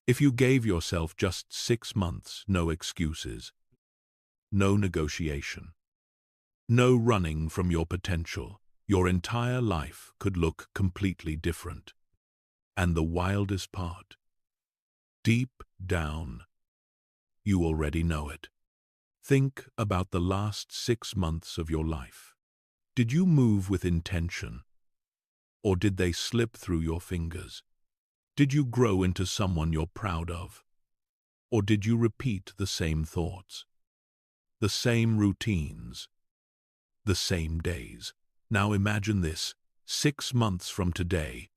If you gave yourself just 6 months, no excuses, no negotiation, no running from your potential, your entire life could look completely different. And the wildest part, deep down, you already know it. Think about the last 6 months of your life. Did you move with intention, or did they slip through your fingers? Did you grow into someone you're proud of, or did you repeat the same thoughts, the same routines, the same days? Now imagine this, 6 months from today,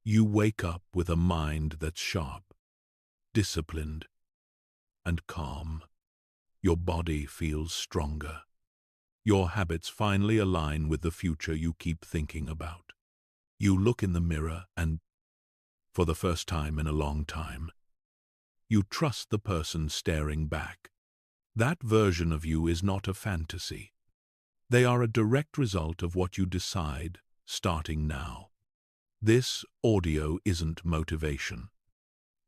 you wake up with a mind that's sharp, disciplined, and calm. Your body feels stronger. Your habits finally align with the future you keep thinking about. You look in the mirror and, for the first time in a long time, you trust the person staring back. That version of you is not a fantasy. They are a direct result of what you decide starting now. This audio isn't motivation.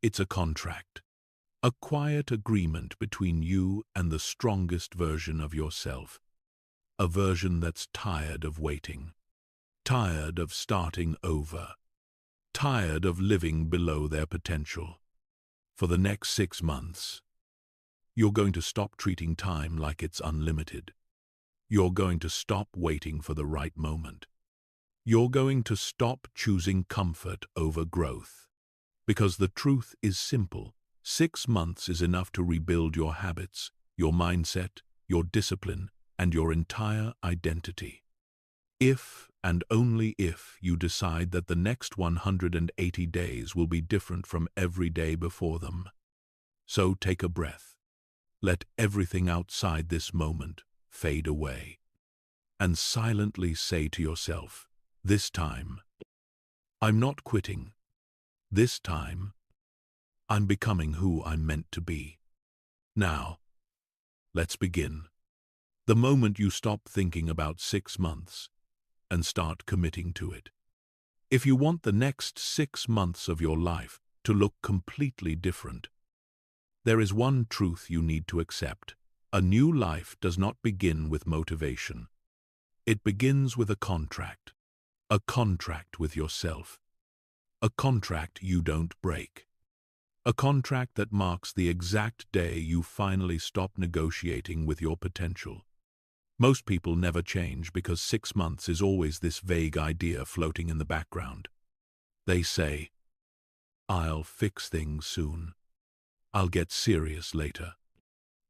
It's a contract, a quiet agreement between you and the strongest version of yourself, a version that's tired of waiting, tired of starting over, tired of living below their potential. For the next 6 months, you're going to stop treating time like it's unlimited. You're going to stop waiting for the right moment. You're going to stop choosing comfort over growth. Because the truth is simple. 6 months is enough to rebuild your habits, your mindset, your discipline, and your entire identity. If and only if you decide that the next 180 days will be different from every day before them. So take a breath. Let everything outside this moment fade away. And silently say to yourself, this time, I'm not quitting. This time, I'm becoming who I'm meant to be. Now, let's begin. The moment you stop thinking about 6 months and start committing to it. If you want the next 6 months of your life to look completely different, there is one truth you need to accept. A new life does not begin with motivation. It begins with a contract with yourself, a contract you don't break, a contract that marks the exact day you finally stop negotiating with your potential. Most people never change because 6 months is always this vague idea floating in the background. They say, I'll fix things soon. I'll get serious later.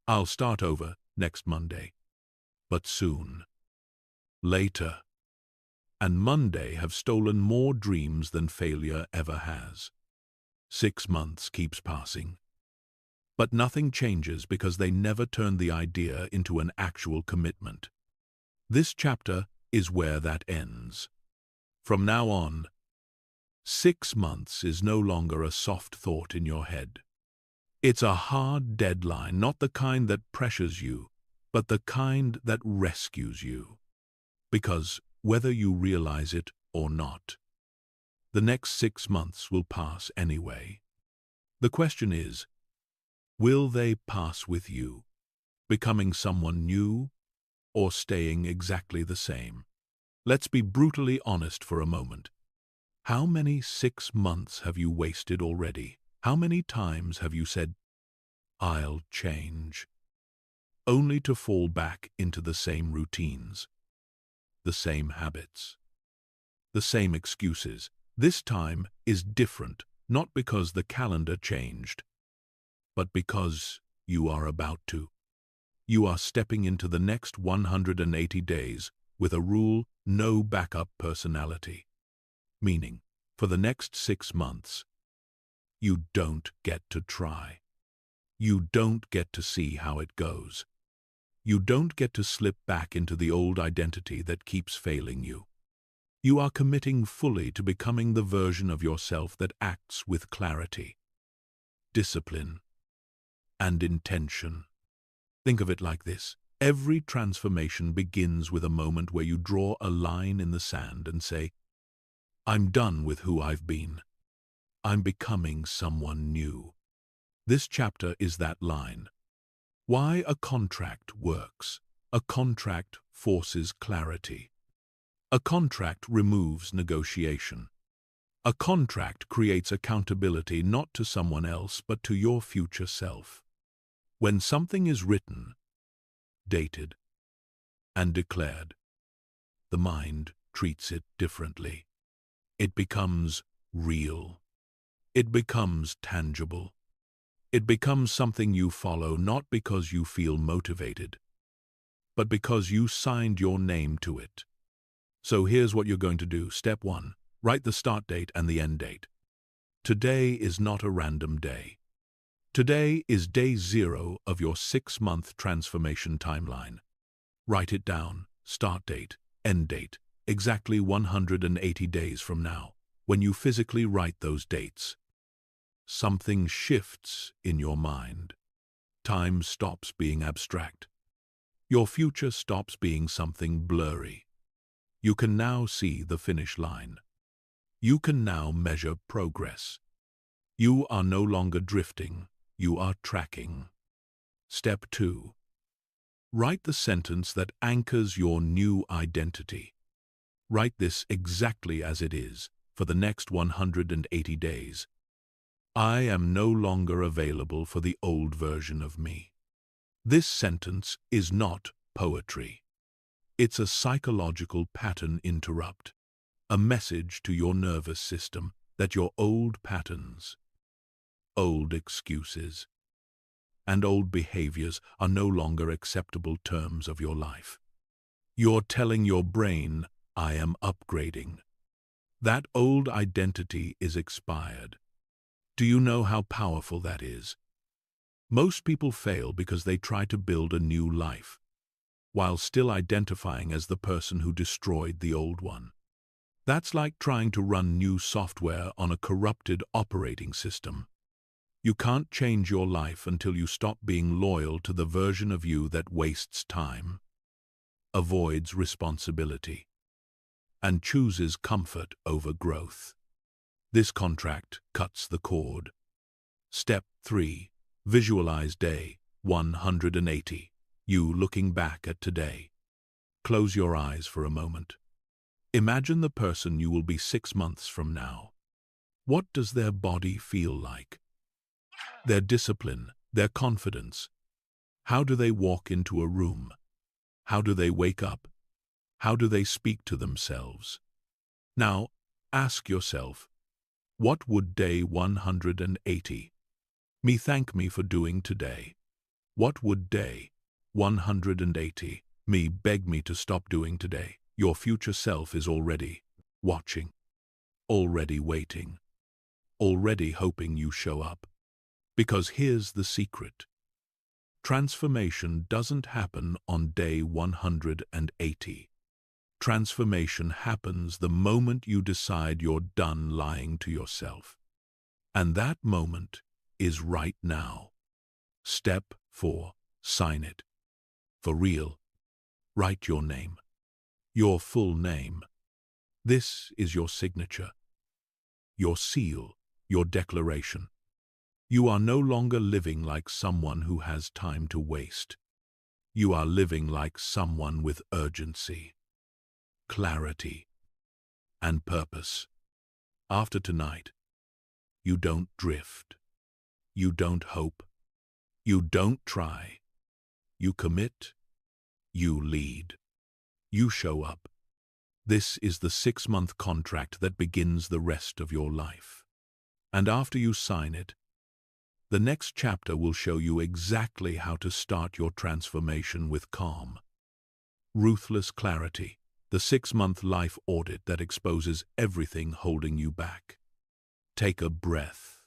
I'll start over next Monday. But soon, later, and Monday have stolen more dreams than failure ever has. 6 months keeps passing. But nothing changes because they never turn the idea into an actual commitment. This chapter is where that ends. From now on, 6 months is no longer a soft thought in your head. It's a hard deadline, not the kind that pressures you, but the kind that rescues you. Because whether you realize it or not, the next 6 months will pass anyway. The question is, will they pass with you, becoming someone new or staying exactly the same? Let's be brutally honest for a moment. How many 6 months have you wasted already? How many times have you said, I'll change, only to fall back into the same routines, the same habits, the same excuses? This time is different, not because the calendar changed, but because you are about to. You are stepping into the next 180 days with a rule, no backup personality. Meaning, for the next 6 months, you don't get to try. You don't get to see how it goes. You don't get to slip back into the old identity that keeps failing you. You are committing fully to becoming the version of yourself that acts with clarity, discipline, and intention. Think of it like this. Every transformation begins with a moment where you draw a line in the sand and say, I'm done with who I've been. I'm becoming someone new. This chapter is that line. Why a contract works. A contract forces clarity. A contract removes negotiation. A contract creates accountability not to someone else but to your future self. When something is written, dated, and declared, the mind treats it differently. It becomes real. It becomes tangible. It becomes something you follow not because you feel motivated, but because you signed your name to it. So here's what you're going to do. Step 1. Write the start date and the end date. Today is not a random day. Today is day 0 of your 6-month transformation timeline. Write it down. Start date, end date, exactly 180 days from now. When you physically write those dates, something shifts in your mind. Time stops being abstract. Your future stops being something blurry. You can now see the finish line. You can now measure progress. You are no longer drifting, you are tracking. Step 2. Write the sentence that anchors your new identity. Write this exactly as it is for the next 180 days. I am no longer available for the old version of me. This sentence is not poetry. It's a psychological pattern interrupt, a message to your nervous system that your old patterns, old excuses, and old behaviors are no longer acceptable terms of your life. You're telling your brain, I am upgrading. That old identity is expired. Do you know how powerful that is? Most people fail because they try to build a new life, while still identifying as the person who destroyed the old one. That's like trying to run new software on a corrupted operating system. You can't change your life until you stop being loyal to the version of you that wastes time, avoids responsibility, and chooses comfort over growth. This contract cuts the cord. Step 3. Visualize day 180. You looking back at today. Close your eyes for a moment. Imagine the person you will be 6 months from now. What does their body feel like? Their discipline, their confidence. How do they walk into a room? How do they wake up? How do they speak to themselves? Now, ask yourself, what would day 180 me thank me for doing today? What would day 180 me beg me to stop doing today? Your future self is already watching, already waiting, already hoping you show up. Because here's the secret. Transformation doesn't happen on day 180. Transformation happens the moment you decide you're done lying to yourself. And that moment is right now. Step 4. Sign it. For real. Write your name. Your full name. This is your signature. Your seal. Your declaration. You are no longer living like someone who has time to waste. You are living like someone with urgency, clarity, and purpose. After tonight, you don't drift. You don't hope. You don't try. You commit. You lead. You show up. This is the 6-month contract that begins the rest of your life. And after you sign it, the next chapter will show you exactly how to start your transformation with calm, ruthless clarity, the 6-month life audit that exposes everything holding you back. Take a breath,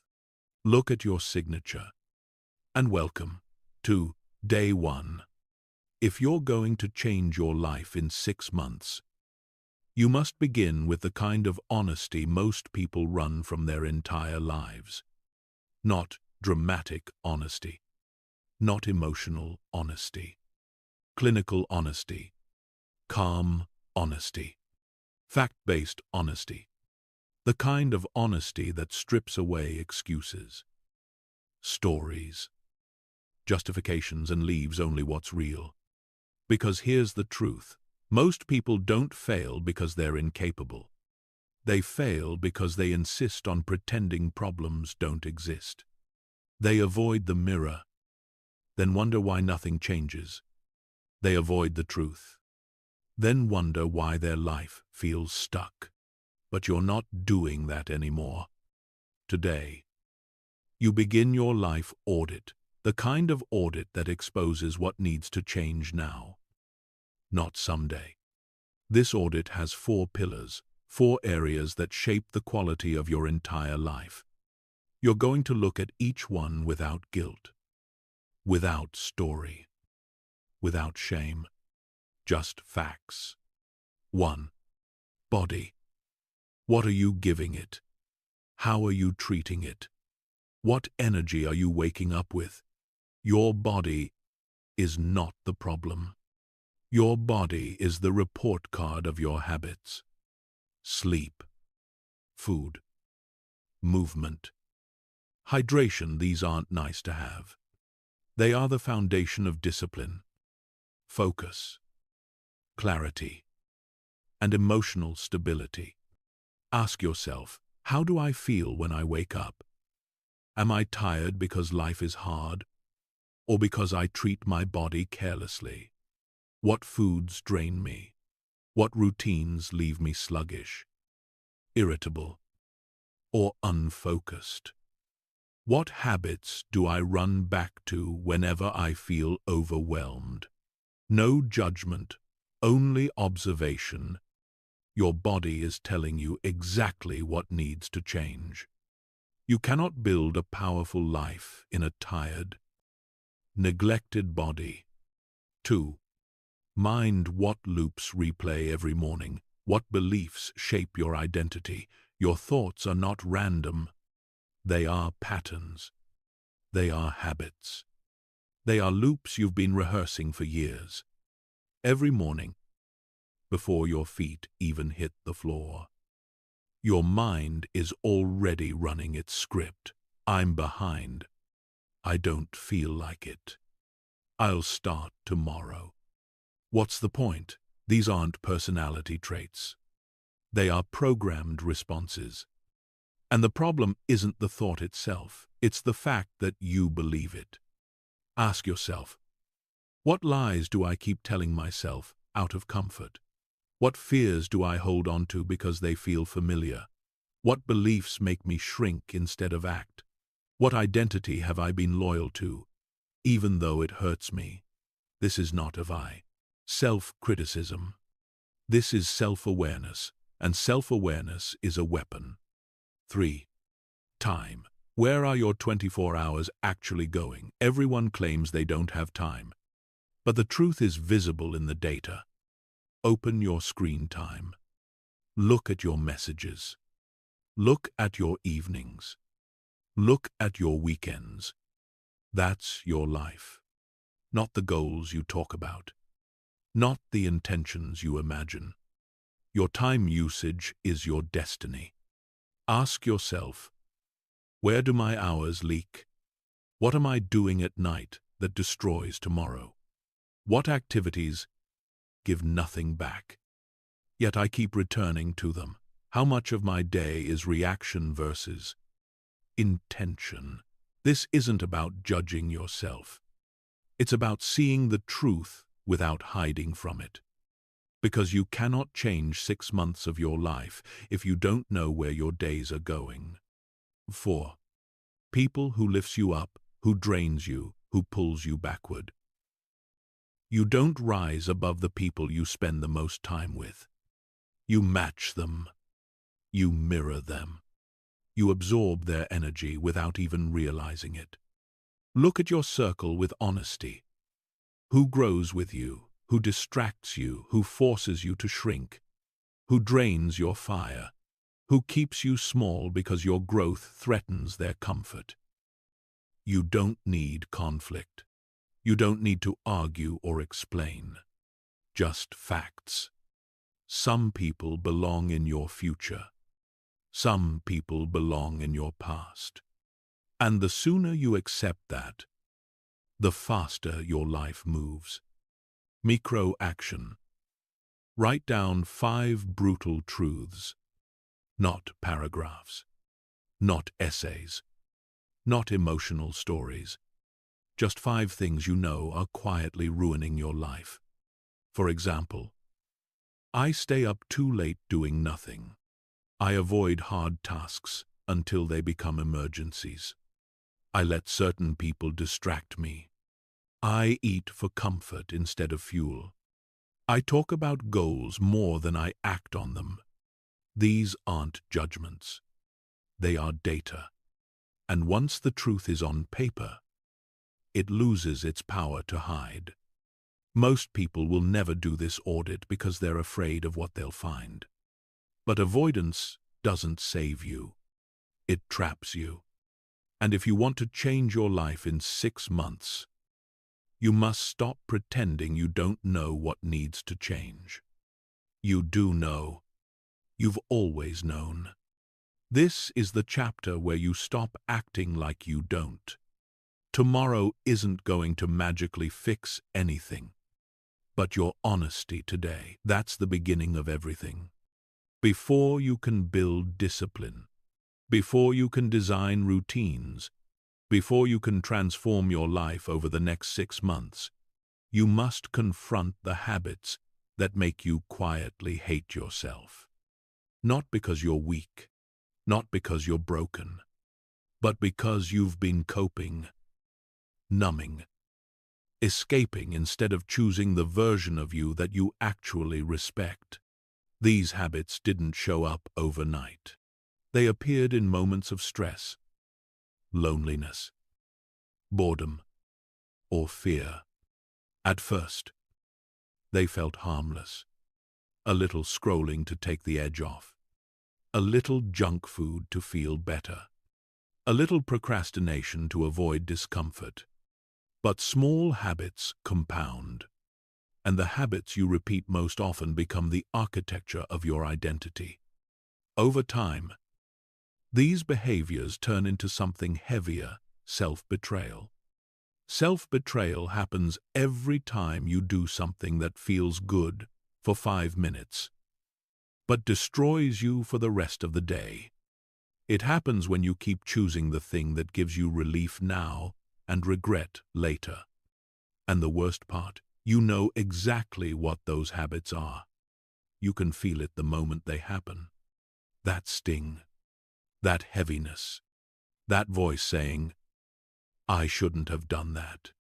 look at your signature, and welcome to day 1. If you're going to change your life in 6 months, you must begin with the kind of honesty most people run from their entire lives. Not dramatic honesty, not emotional honesty, clinical honesty, calm honesty, fact-based honesty. The kind of honesty that strips away excuses, stories, justifications, and leaves only what's real. Because here's the truth. Most people don't fail because they're incapable. They fail because they insist on pretending problems don't exist. They avoid the mirror, then wonder why nothing changes. They avoid the truth, then wonder why their life feels stuck. But you're not doing that anymore. Today, you begin your life audit, the kind of audit that exposes what needs to change now, not someday. This audit has 4 pillars, 4 areas that shape the quality of your entire life. You're going to look at each one without guilt, without story, without shame, just facts. 1. Body. What are you giving it? How are you treating it? What energy are you waking up with? Your body is not the problem. Your body is the report card of your habits. Sleep, food, movement, hydration, these aren't nice to have. They are the foundation of discipline, focus, clarity, and emotional stability. Ask yourself, how do I feel when I wake up? Am I tired because life is hard, or because I treat my body carelessly? What foods drain me? What routines leave me sluggish, irritable, or unfocused? What habits do I run back to whenever I feel overwhelmed? No judgment, only observation. Your body is telling you exactly what needs to change. You cannot build a powerful life in a tired, neglected body. 2. Mind. What loops replay every morning? What beliefs shape your identity? Your thoughts are not random. They are patterns. They are habits. They are loops you've been rehearsing for years. Every morning, before your feet even hit the floor, your mind is already running its script. I'm behind. I don't feel like it. I'll start tomorrow. What's the point? These aren't personality traits. They are programmed responses. And the problem isn't the thought itself. It's the fact that you believe it. Ask yourself, what lies do I keep telling myself out of comfort? What fears do I hold on to because they feel familiar? What beliefs make me shrink instead of act? What identity have I been loyal to, even though it hurts me? This is not of I. Self-criticism. This is self-awareness, and self-awareness is a weapon. 3. Time. Where are your 24 hours actually going? Everyone claims they don't have time. But the truth is visible in the data. Open your screen time. Look at your messages. Look at your evenings. Look at your weekends. That's your life. Not the goals you talk about. Not the intentions you imagine. Your time usage is your destiny. Ask yourself, where do my hours leak? What am I doing at night that destroys tomorrow? What activities give nothing back? Yet I keep returning to them. How much of my day is reaction versus intention? This isn't about judging yourself. It's about seeing the truth without hiding from it. Because you cannot change 6 months of your life if you don't know where your days are going. 4. People who lifts you up, who drains you, who pulls you backward. You don't rise above the people you spend the most time with. You match them. You mirror them. You absorb their energy without even realizing it. Look at your circle with honesty. Who grows with you? Who distracts you? Who forces you to shrink? Who drains your fire? Who keeps you small because your growth threatens their comfort? You don't need conflict. You don't need to argue or explain. Just facts. Some people belong in your future. Some people belong in your past. And the sooner you accept that, the faster your life moves. Micro-action. Write down 5 brutal truths, not paragraphs, not essays, not emotional stories. Just 5 things you know are quietly ruining your life. For example, I stay up too late doing nothing. I avoid hard tasks until they become emergencies. I let certain people distract me. I eat for comfort instead of fuel. I talk about goals more than I act on them. These aren't judgments. They are data. And once the truth is on paper, it loses its power to hide. Most people will never do this audit because they're afraid of what they'll find. But avoidance doesn't save you. It traps you. And if you want to change your life in 6 months, you must stop pretending you don't know what needs to change. You do know. You've always known. This is the chapter where you stop acting like you don't. Tomorrow isn't going to magically fix anything. But your honesty today, that's the beginning of everything. Before you can build discipline, before you can design routines, before you can transform your life over the next 6 months, you must confront the habits that make you quietly hate yourself. Not because you're weak, not because you're broken, but because you've been coping, numbing, escaping instead of choosing the version of you that you actually respect. These habits didn't show up overnight. They appeared in moments of stress, loneliness, boredom, or fear. At first, they felt harmless. A little scrolling to take the edge off. A little junk food to feel better. A little procrastination to avoid discomfort. But small habits compound, and the habits you repeat most often become the architecture of your identity. Over time, these behaviors turn into something heavier: self-betrayal. Self-betrayal happens every time you do something that feels good for 5 minutes, but destroys you for the rest of the day. It happens when you keep choosing the thing that gives you relief now and regret later. And the worst part, you know exactly what those habits are. You can feel it the moment they happen. That sting, that heaviness, that voice saying, "I shouldn't have done that,"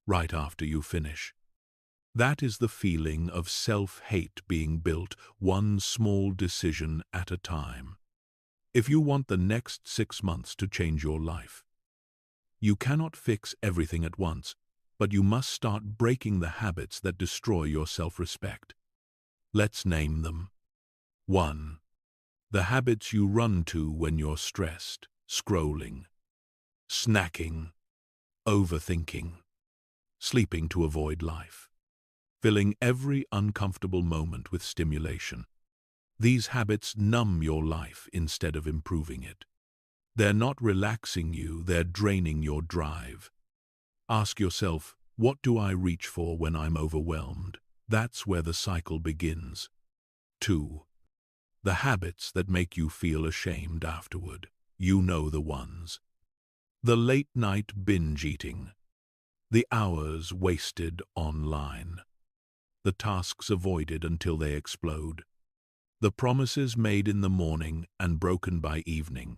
right after you finish. That is the feeling of self-hate being built one small decision at a time. If you want the next 6 months to change your life, you cannot fix everything at once, but you must start breaking the habits that destroy your self-respect. Let's name them. 1. The habits you run to when you're stressed: scrolling, snacking, overthinking, sleeping to avoid life, filling every uncomfortable moment with stimulation. These habits numb your life instead of improving it. They're not relaxing you, they're draining your drive. Ask yourself, what do I reach for when I'm overwhelmed? That's where the cycle begins. 2. The habits that make you feel ashamed afterward. You know the ones. The late-night binge eating. The hours wasted online. The tasks avoided until they explode. The promises made in the morning and broken by evening.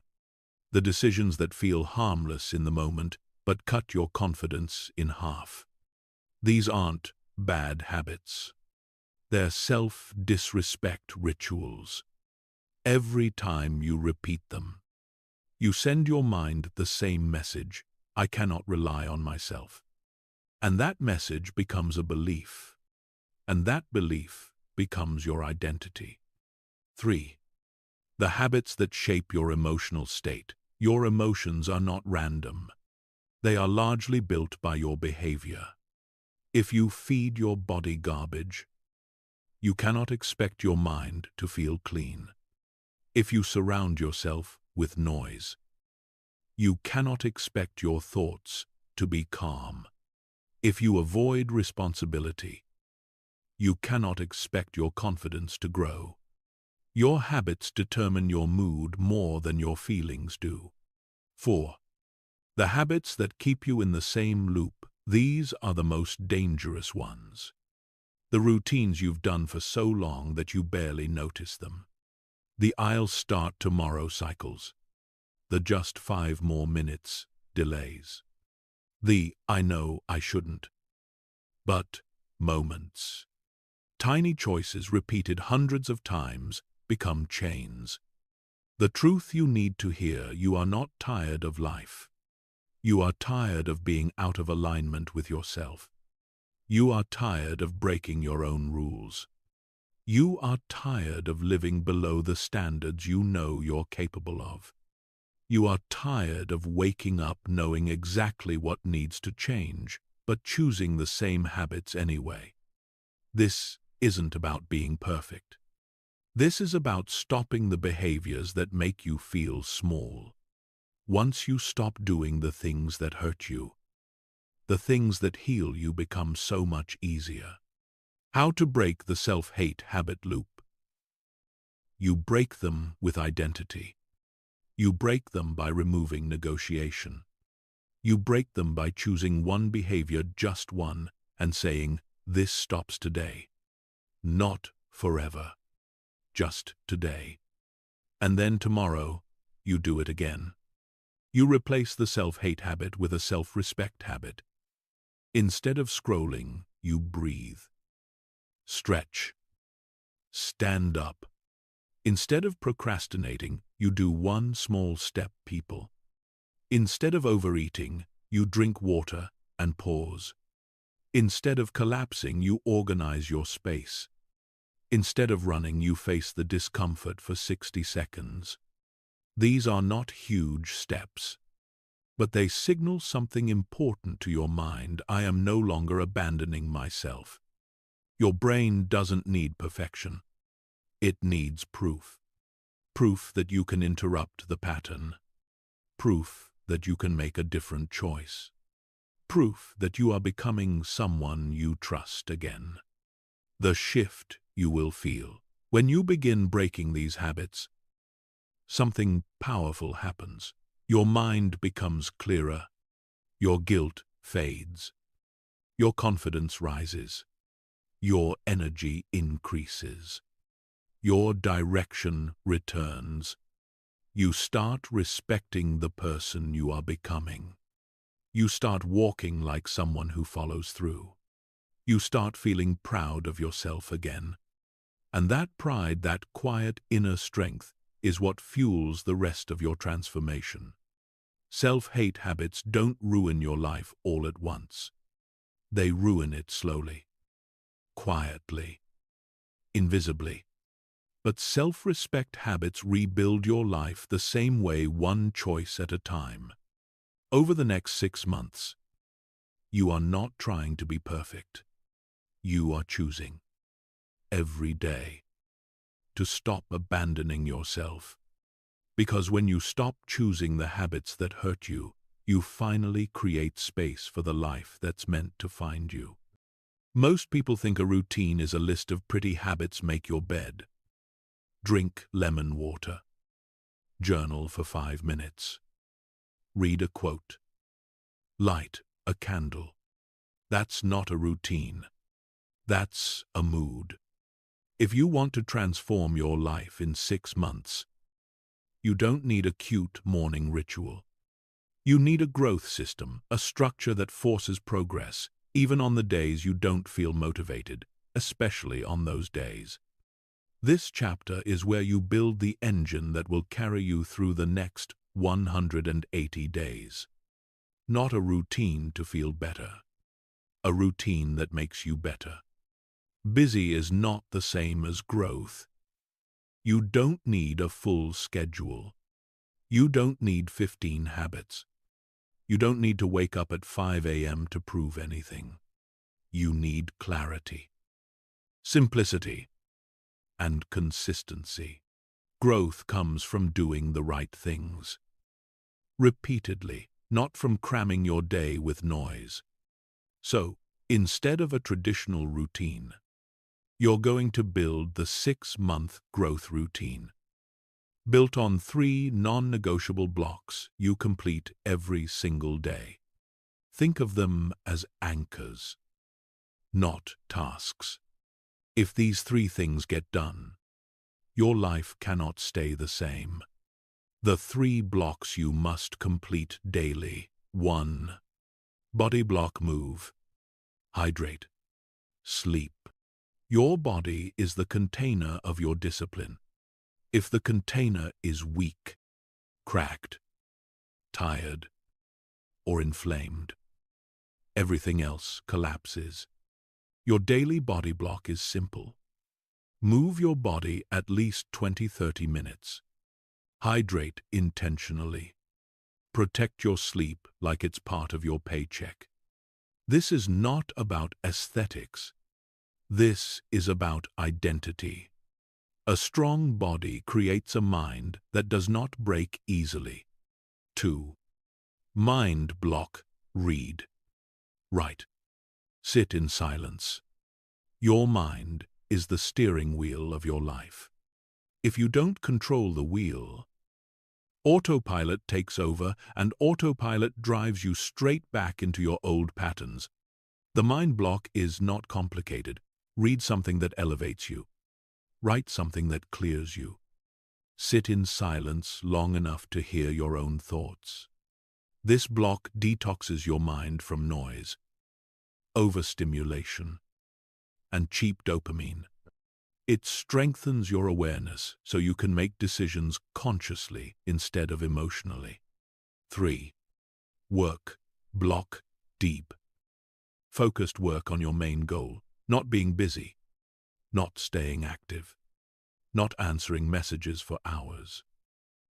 The decisions that feel harmless in the moment but cut your confidence in half. These aren't bad habits. They're self-disrespect rituals. Every time you repeat them, you send your mind the same message: I cannot rely on myself. And that message becomes a belief. And that belief becomes your identity. 3. The habits that shape your emotional state. Your emotions are not random. They are largely built by your behavior. If you feed your body garbage, you cannot expect your mind to feel clean. If you surround yourself with noise, you cannot expect your thoughts to be calm. If you avoid responsibility, you cannot expect your confidence to grow. Your habits determine your mood more than your feelings do. 4. The habits that keep you in the same loop. These are the most dangerous ones. The routines you've done for so long that you barely notice them. The "I'll start tomorrow" cycles. The "just 5 more minutes" delays. The "I know I shouldn't, but" moments. Tiny choices repeated hundreds of times become chains. The truth you need to hear: you are not tired of life. You are tired of being out of alignment with yourself. You are tired of breaking your own rules. You are tired of living below the standards you know you're capable of. You are tired of waking up knowing exactly what needs to change, but choosing the same habits anyway. This isn't about being perfect. This is about stopping the behaviors that make you feel small. Once you stop doing the things that hurt you, the things that heal you become so much easier. How to break the self-hate habit loop. You break them with identity. You break them by removing negotiation. You break them by choosing one behavior, just one, and saying, "This stops today." Not forever. Just today. And then tomorrow, you do it again. You replace the self-hate habit with a self-respect habit. Instead of scrolling, you breathe. Stretch. Stand up. Instead of procrastinating, you do one small step, people. Instead of overeating, you drink water and pause. Instead of collapsing, you organize your space. Instead of running, you face the discomfort for 60 seconds. These are not huge steps, but they signal something important to your mind. I am no longer abandoning myself. Your brain doesn't need perfection. It needs proof. Proof that you can interrupt the pattern. Proof that you can make a different choice. Proof that you are becoming someone you trust again. The shift you will feel when you begin breaking these habits. Something powerful happens. Your mind becomes clearer. Your guilt fades. Your confidence rises. Your energy increases. Your direction returns. You start respecting the person you are becoming. You start walking like someone who follows through. You start feeling proud of yourself again. And that pride, that quiet inner strength, is what fuels the rest of your transformation. Self-hate habits don't ruin your life all at once. They ruin it slowly, quietly, invisibly. But self-respect habits rebuild your life the same way, one choice at a time. Over the next 6 months, you are not trying to be perfect. You are choosing every day to stop abandoning yourself. Because when you stop choosing the habits that hurt you, you finally create space for the life that's meant to find you. Most people think a routine is a list of pretty habits. Make your bed. Drink lemon water. Journal for 5 minutes. Read a quote. Light a candle. That's not a routine. That's a mood. If you want to transform your life in 6 months, you don't need a cute morning ritual. You need a growth system, a structure that forces progress, even on the days you don't feel motivated, especially on those days. This chapter is where you build the engine that will carry you through the next 180 days. Not a routine to feel better. A routine that makes you better. Busy is not the same as growth. You don't need a full schedule. You don't need 15 habits. You don't need to wake up at 5 a.m. to prove anything. You need clarity, simplicity, and consistency. Growth comes from doing the right things. Repeatedly, not from cramming your day with noise. So, instead of a traditional routine, you're going to build the 6-month growth routine, built on 3 non-negotiable blocks you complete every single day. Think of them as anchors, not tasks. If these 3 things get done, your life cannot stay the same. The 3 blocks you must complete daily. 1. Body block: move, hydrate, sleep. Your body is the container of your discipline. If the container is weak, cracked, tired, or inflamed, everything else collapses. Your daily body block is simple. Move your body at least 20-30 minutes. Hydrate intentionally. Protect your sleep like it's part of your paycheck. This is not about aesthetics. This is about identity. A strong body creates a mind that does not break easily. 2. Mind block: read, write, sit in silence. Your mind is the steering wheel of your life. If you don't control the wheel, autopilot takes over, and autopilot drives you straight back into your old patterns. The mind block is not complicated. Read something that elevates you. Write something that clears you. Sit in silence long enough to hear your own thoughts. This block detoxes your mind from noise, overstimulation, and cheap dopamine. It strengthens your awareness so you can make decisions consciously instead of emotionally. 3. Work block: deep, focused work on your main goal, not being busy, not staying active, not answering messages for hours.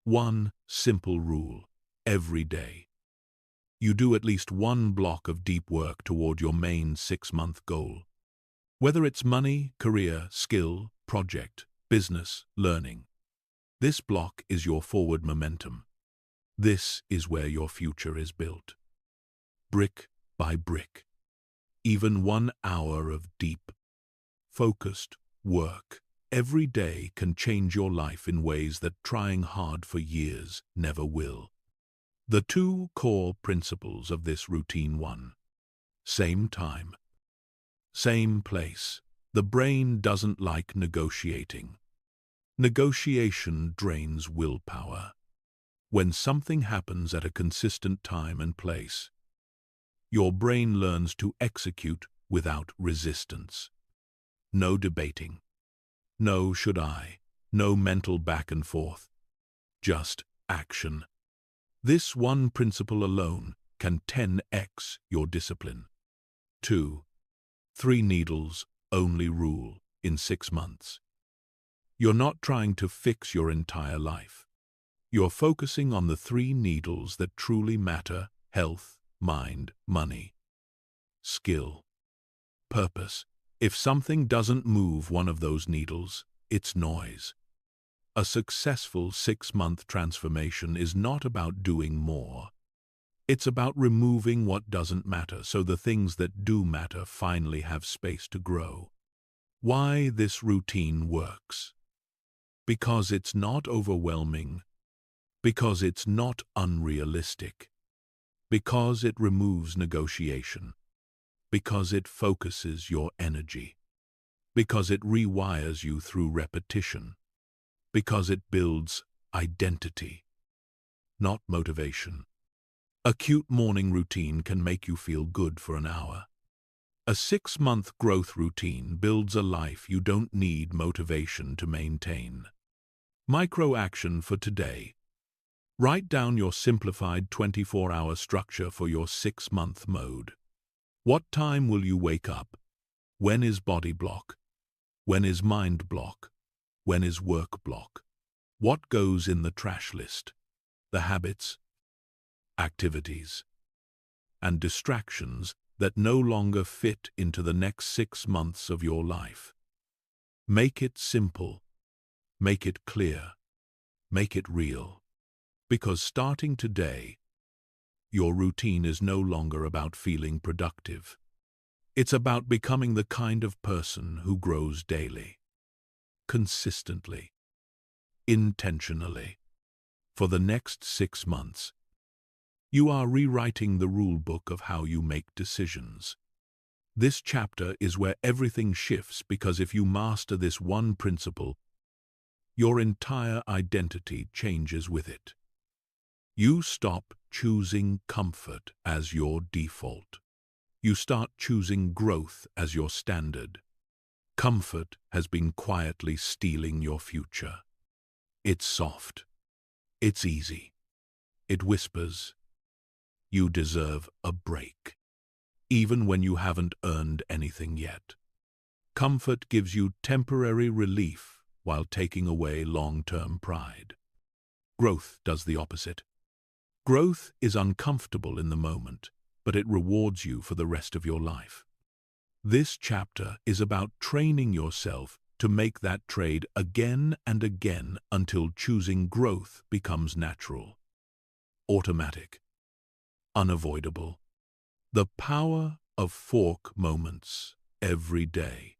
1 simple rule: every day, you do at least 1 block of deep work toward your main 6-month goal. Whether it's money, career, skill, project, business, learning, this block is your forward momentum. This is where your future is built. Brick by brick. Even 1 hour of deep, focused work every day can change your life in ways that trying hard for years never will. The 2 core principles of this routine: 1. Same time, same place. The brain doesn't like negotiating. Negotiation drains willpower. When something happens at a consistent time and place, your brain learns to execute without resistance. No debating. No should I. No mental back and forth. Just action. This 1 principle alone can 10x your discipline. 2. 3 needles only rule in 6 months. You're not trying to fix your entire life. You're focusing on the 3 needles that truly matter: health, mind, money, skill, purpose. If something doesn't move one of those needles, it's noise. A successful 6-month transformation is not about doing more. It's about removing what doesn't matter so the things that do matter finally have space to grow. Why this routine works? Because it's not overwhelming. Because it's not unrealistic. Because it removes negotiation. Because it focuses your energy. Because it rewires you through repetition. Because it builds identity, not motivation. A cute morning routine can make you feel good for an hour. A 6-month growth routine builds a life you don't need motivation to maintain. Micro action for today. Write down your simplified 24-hour structure for your 6-month mode. What time will you wake up? When is body block? When is mind block? When is work block? What goes in the trash list? The habits, activities, and distractions that no longer fit into the next 6 months of your life. Make it simple. Make it clear. Make it real. Because starting today, your routine is no longer about feeling productive. It's about becoming the kind of person who grows daily, consistently, intentionally. For the next 6 months, you are rewriting the rule book of how you make decisions. This chapter is where everything shifts, because if you master this one principle, your entire identity changes with it. You stop choosing comfort as your default. You start choosing growth as your standard. Comfort has been quietly stealing your future. It's soft. It's easy. It whispers, "You deserve a break," even when you haven't earned anything yet. Comfort gives you temporary relief while taking away long-term pride. Growth does the opposite. Growth is uncomfortable in the moment, but it rewards you for the rest of your life. This chapter is about training yourself to make that trade again and again until choosing growth becomes natural, automatic, unavoidable. The power of fork moments every day.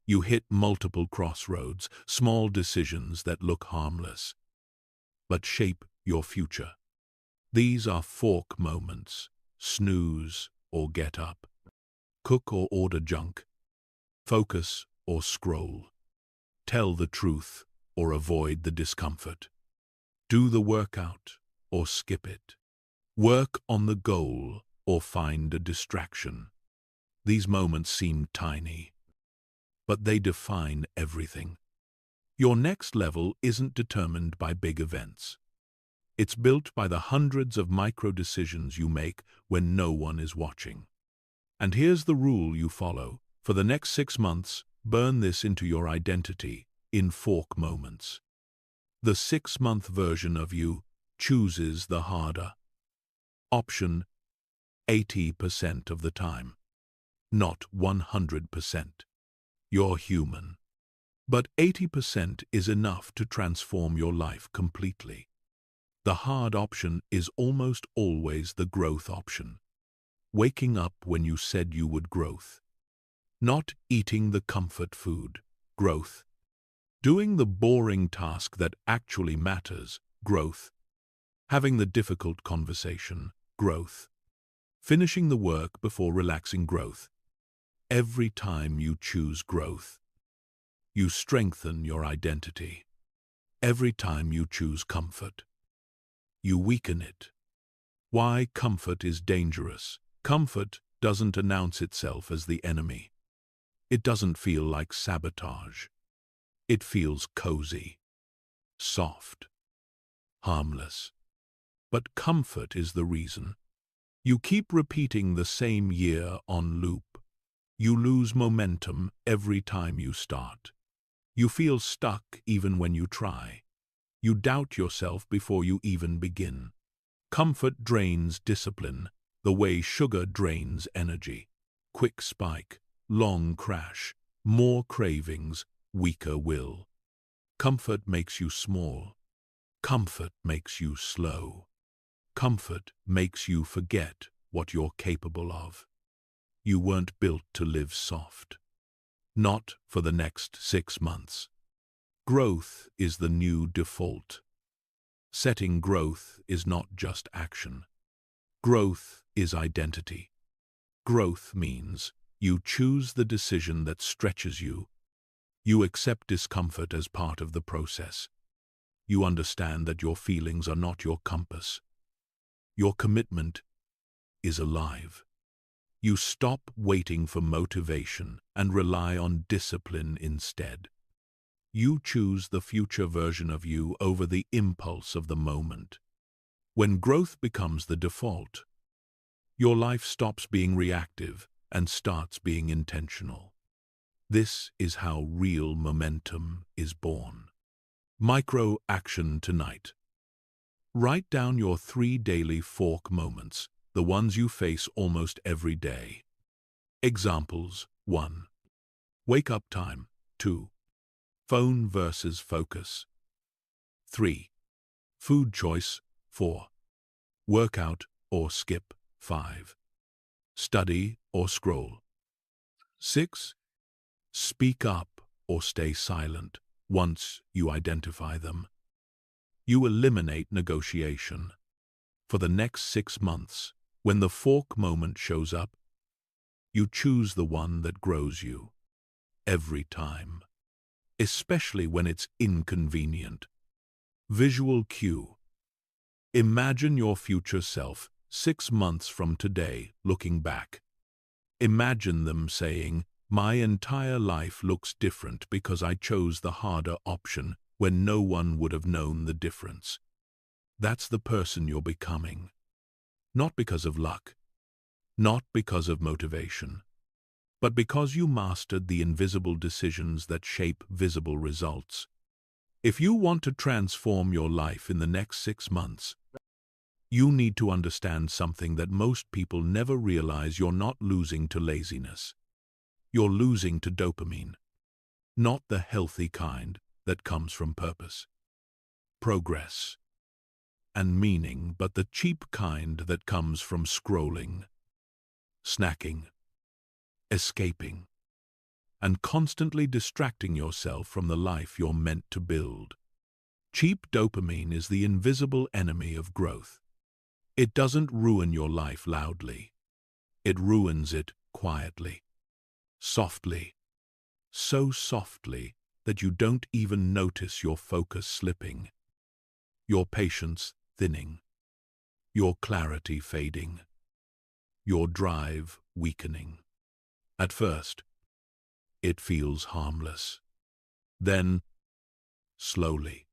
You hit multiple crossroads, small decisions that look harmless, but shape your future. These are fork moments: snooze or get up, cook or order junk, focus or scroll, tell the truth or avoid the discomfort, do the workout or skip it, work on the goal or find a distraction. These moments seem tiny, but they define everything. Your next level isn't determined by big events. It's built by the hundreds of micro-decisions you make when no one is watching. And here's the rule you follow. For the next 6 months, burn this into your identity in fork moments. The 6-month version of you chooses the harder option 80% of the time, not 100%. You're human. But 80% is enough to transform your life completely. The hard option is almost always the growth option. Waking up when you said you would, growth. Not eating the comfort food, growth. Doing the boring task that actually matters, growth. Having the difficult conversation, growth. Finishing the work before relaxing, growth. Every time you choose growth, you strengthen your identity. Every time you choose comfort, you weaken it. Why comfort is dangerous? Comfort doesn't announce itself as the enemy. It doesn't feel like sabotage. It feels cozy, soft, harmless. But comfort is the reason. You keep repeating the same year on loop. You lose momentum every time you start. You feel stuck even when you try. You doubt yourself before you even begin. Comfort drains discipline the way sugar drains energy. Quick spike, long crash, more cravings, weaker will. Comfort makes you small. Comfort makes you slow. Comfort makes you forget what you're capable of. You weren't built to live soft. Not for the next 6 months. Growth is the new default. Setting growth is not just action. Growth is identity. Growth means you choose the decision that stretches you. You accept discomfort as part of the process. You understand that your feelings are not your compass. Your commitment is alive. You stop waiting for motivation and rely on discipline instead. You choose the future version of you over the impulse of the moment. When growth becomes the default, your life stops being reactive and starts being intentional. This is how real momentum is born. Micro action tonight. Write down your 3 daily fork moments, the ones you face almost every day. Examples: 1. Wake up time. 2. Phone versus focus. 3. Food choice. 4. Workout or skip. 5. Study or scroll. 6. Speak up or stay silent. Once you identify them, you eliminate negotiation. For the next 6 months, when the fork moment shows up, you choose the one that grows you. Every time. Especially when it's inconvenient. Visual cue. Imagine your future self 6 months from today looking back. Imagine them saying, "My entire life looks different because I chose the harder option when no one would have known the difference." That's the person you're becoming. Not because of luck, not because of motivation, but because you mastered the invisible decisions that shape visible results. If you want to transform your life in the next 6 months, you need to understand something that most people never realize. You're not losing to laziness. You're losing to dopamine. Not the healthy kind that comes from purpose, progress, and meaning, but the cheap kind that comes from scrolling, snacking, escaping, and constantly distracting yourself from the life you're meant to build. Cheap dopamine is the invisible enemy of growth. It doesn't ruin your life loudly. It ruins it quietly, softly, so softly that you don't even notice your focus slipping, your patience thinning, your clarity fading, your drive weakening. At first, it feels harmless. Then, slowly,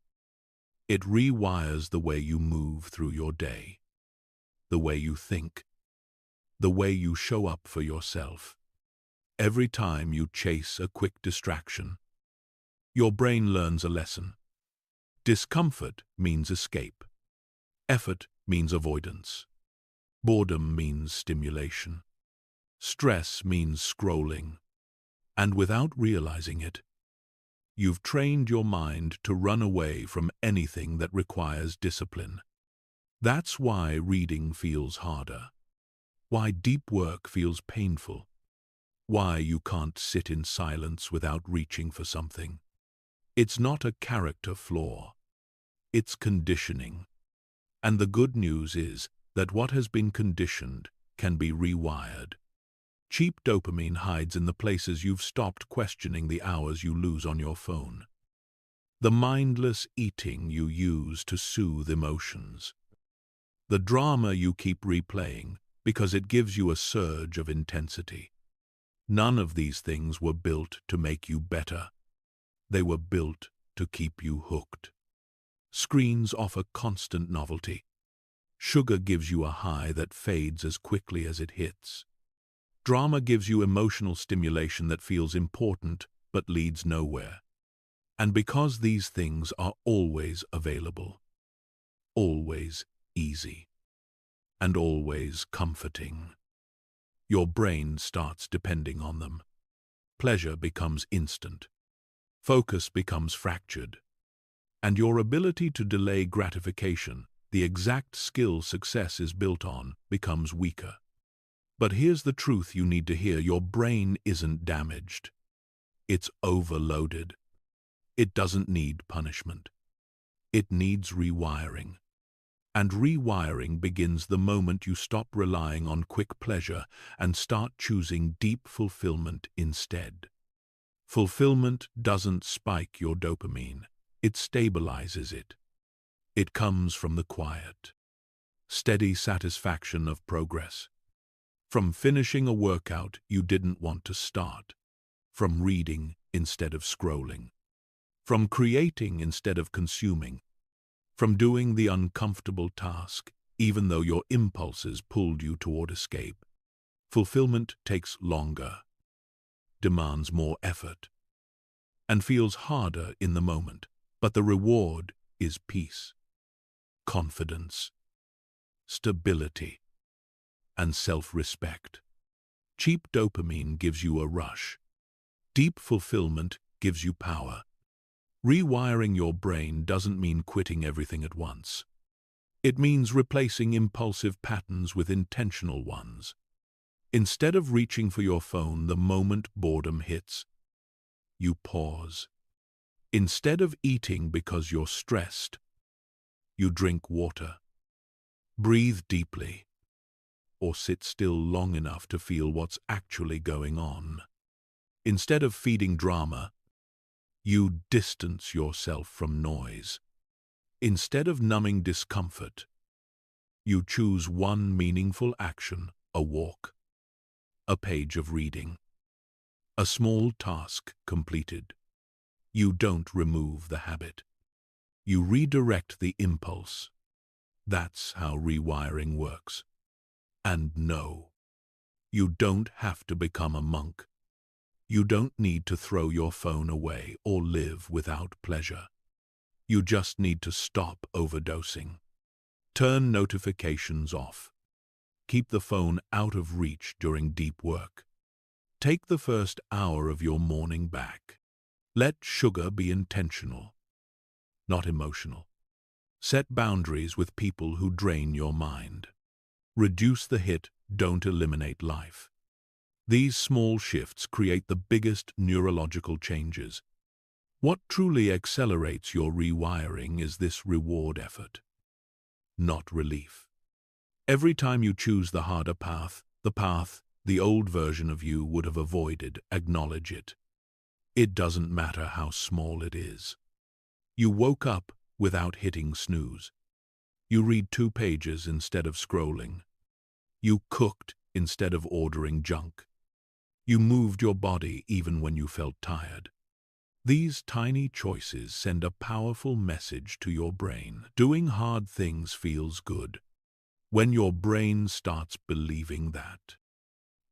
it rewires the way you move through your day, the way you think, the way you show up for yourself. Every time you chase a quick distraction, your brain learns a lesson. Discomfort means escape. Effort means avoidance. Boredom means stimulation. Stress means scrolling. And without realizing it, you've trained your mind to run away from anything that requires discipline. That's why reading feels harder. Why deep work feels painful. Why you can't sit in silence without reaching for something. It's not a character flaw. It's conditioning. And the good news is that what has been conditioned can be rewired. Cheap dopamine hides in the places you've stopped questioning the hours you lose on your phone. The mindless eating you use to soothe emotions. The drama you keep replaying because it gives you a surge of intensity. None of these things were built to make you better. They were built to keep you hooked. Screens offer constant novelty. Sugar gives you a high that fades as quickly as it hits. Drama gives you emotional stimulation that feels important but leads nowhere. And because these things are always available, always easy, and always comforting, your brain starts depending on them. Pleasure becomes instant. Focus becomes fractured. And your ability to delay gratification, the exact skill success is built on, becomes weaker. But here's the truth you need to hear. Your brain isn't damaged. It's overloaded. It doesn't need punishment. It needs rewiring. And rewiring begins the moment you stop relying on quick pleasure and start choosing deep fulfillment instead. Fulfillment doesn't spike your dopamine. It stabilizes it. It comes from the quiet, steady satisfaction of progress. From finishing a workout you didn't want to start. From reading instead of scrolling. From creating instead of consuming. From doing the uncomfortable task, even though your impulses pulled you toward escape. Fulfillment takes longer, demands more effort, and feels harder in the moment. But the reward is peace, confidence, stability, and self-respect. Cheap dopamine gives you a rush. Deep fulfillment gives you power. Rewiring your brain doesn't mean quitting everything at once. It means replacing impulsive patterns with intentional ones. Instead of reaching for your phone the moment boredom hits, you pause. Instead of eating because you're stressed, you drink water. Breathe deeply, or sit still long enough to feel what's actually going on. Instead of feeding drama, you distance yourself from noise. Instead of numbing discomfort, you choose one meaningful action: a walk, a page of reading, a small task completed. You don't remove the habit. You redirect the impulse. That's how rewiring works. And no, you don't have to become a monk. You don't need to throw your phone away or live without pleasure. You just need to stop overdosing. Turn notifications off. Keep the phone out of reach during deep work. Take the first hour of your morning back. Let sugar be intentional, not emotional. Set boundaries with people who drain your mind. Reduce the hit, don't eliminate life. These small shifts create the biggest neurological changes. What truly accelerates your rewiring is this reward effort, not relief. Every time you choose the harder path, the old version of you would have avoided, acknowledge it. It doesn't matter how small it is. You woke up without hitting snooze. You read 2 pages instead of scrolling. You cooked instead of ordering junk. You moved your body even when you felt tired. These tiny choices send a powerful message to your brain. Doing hard things feels good. When your brain starts believing that,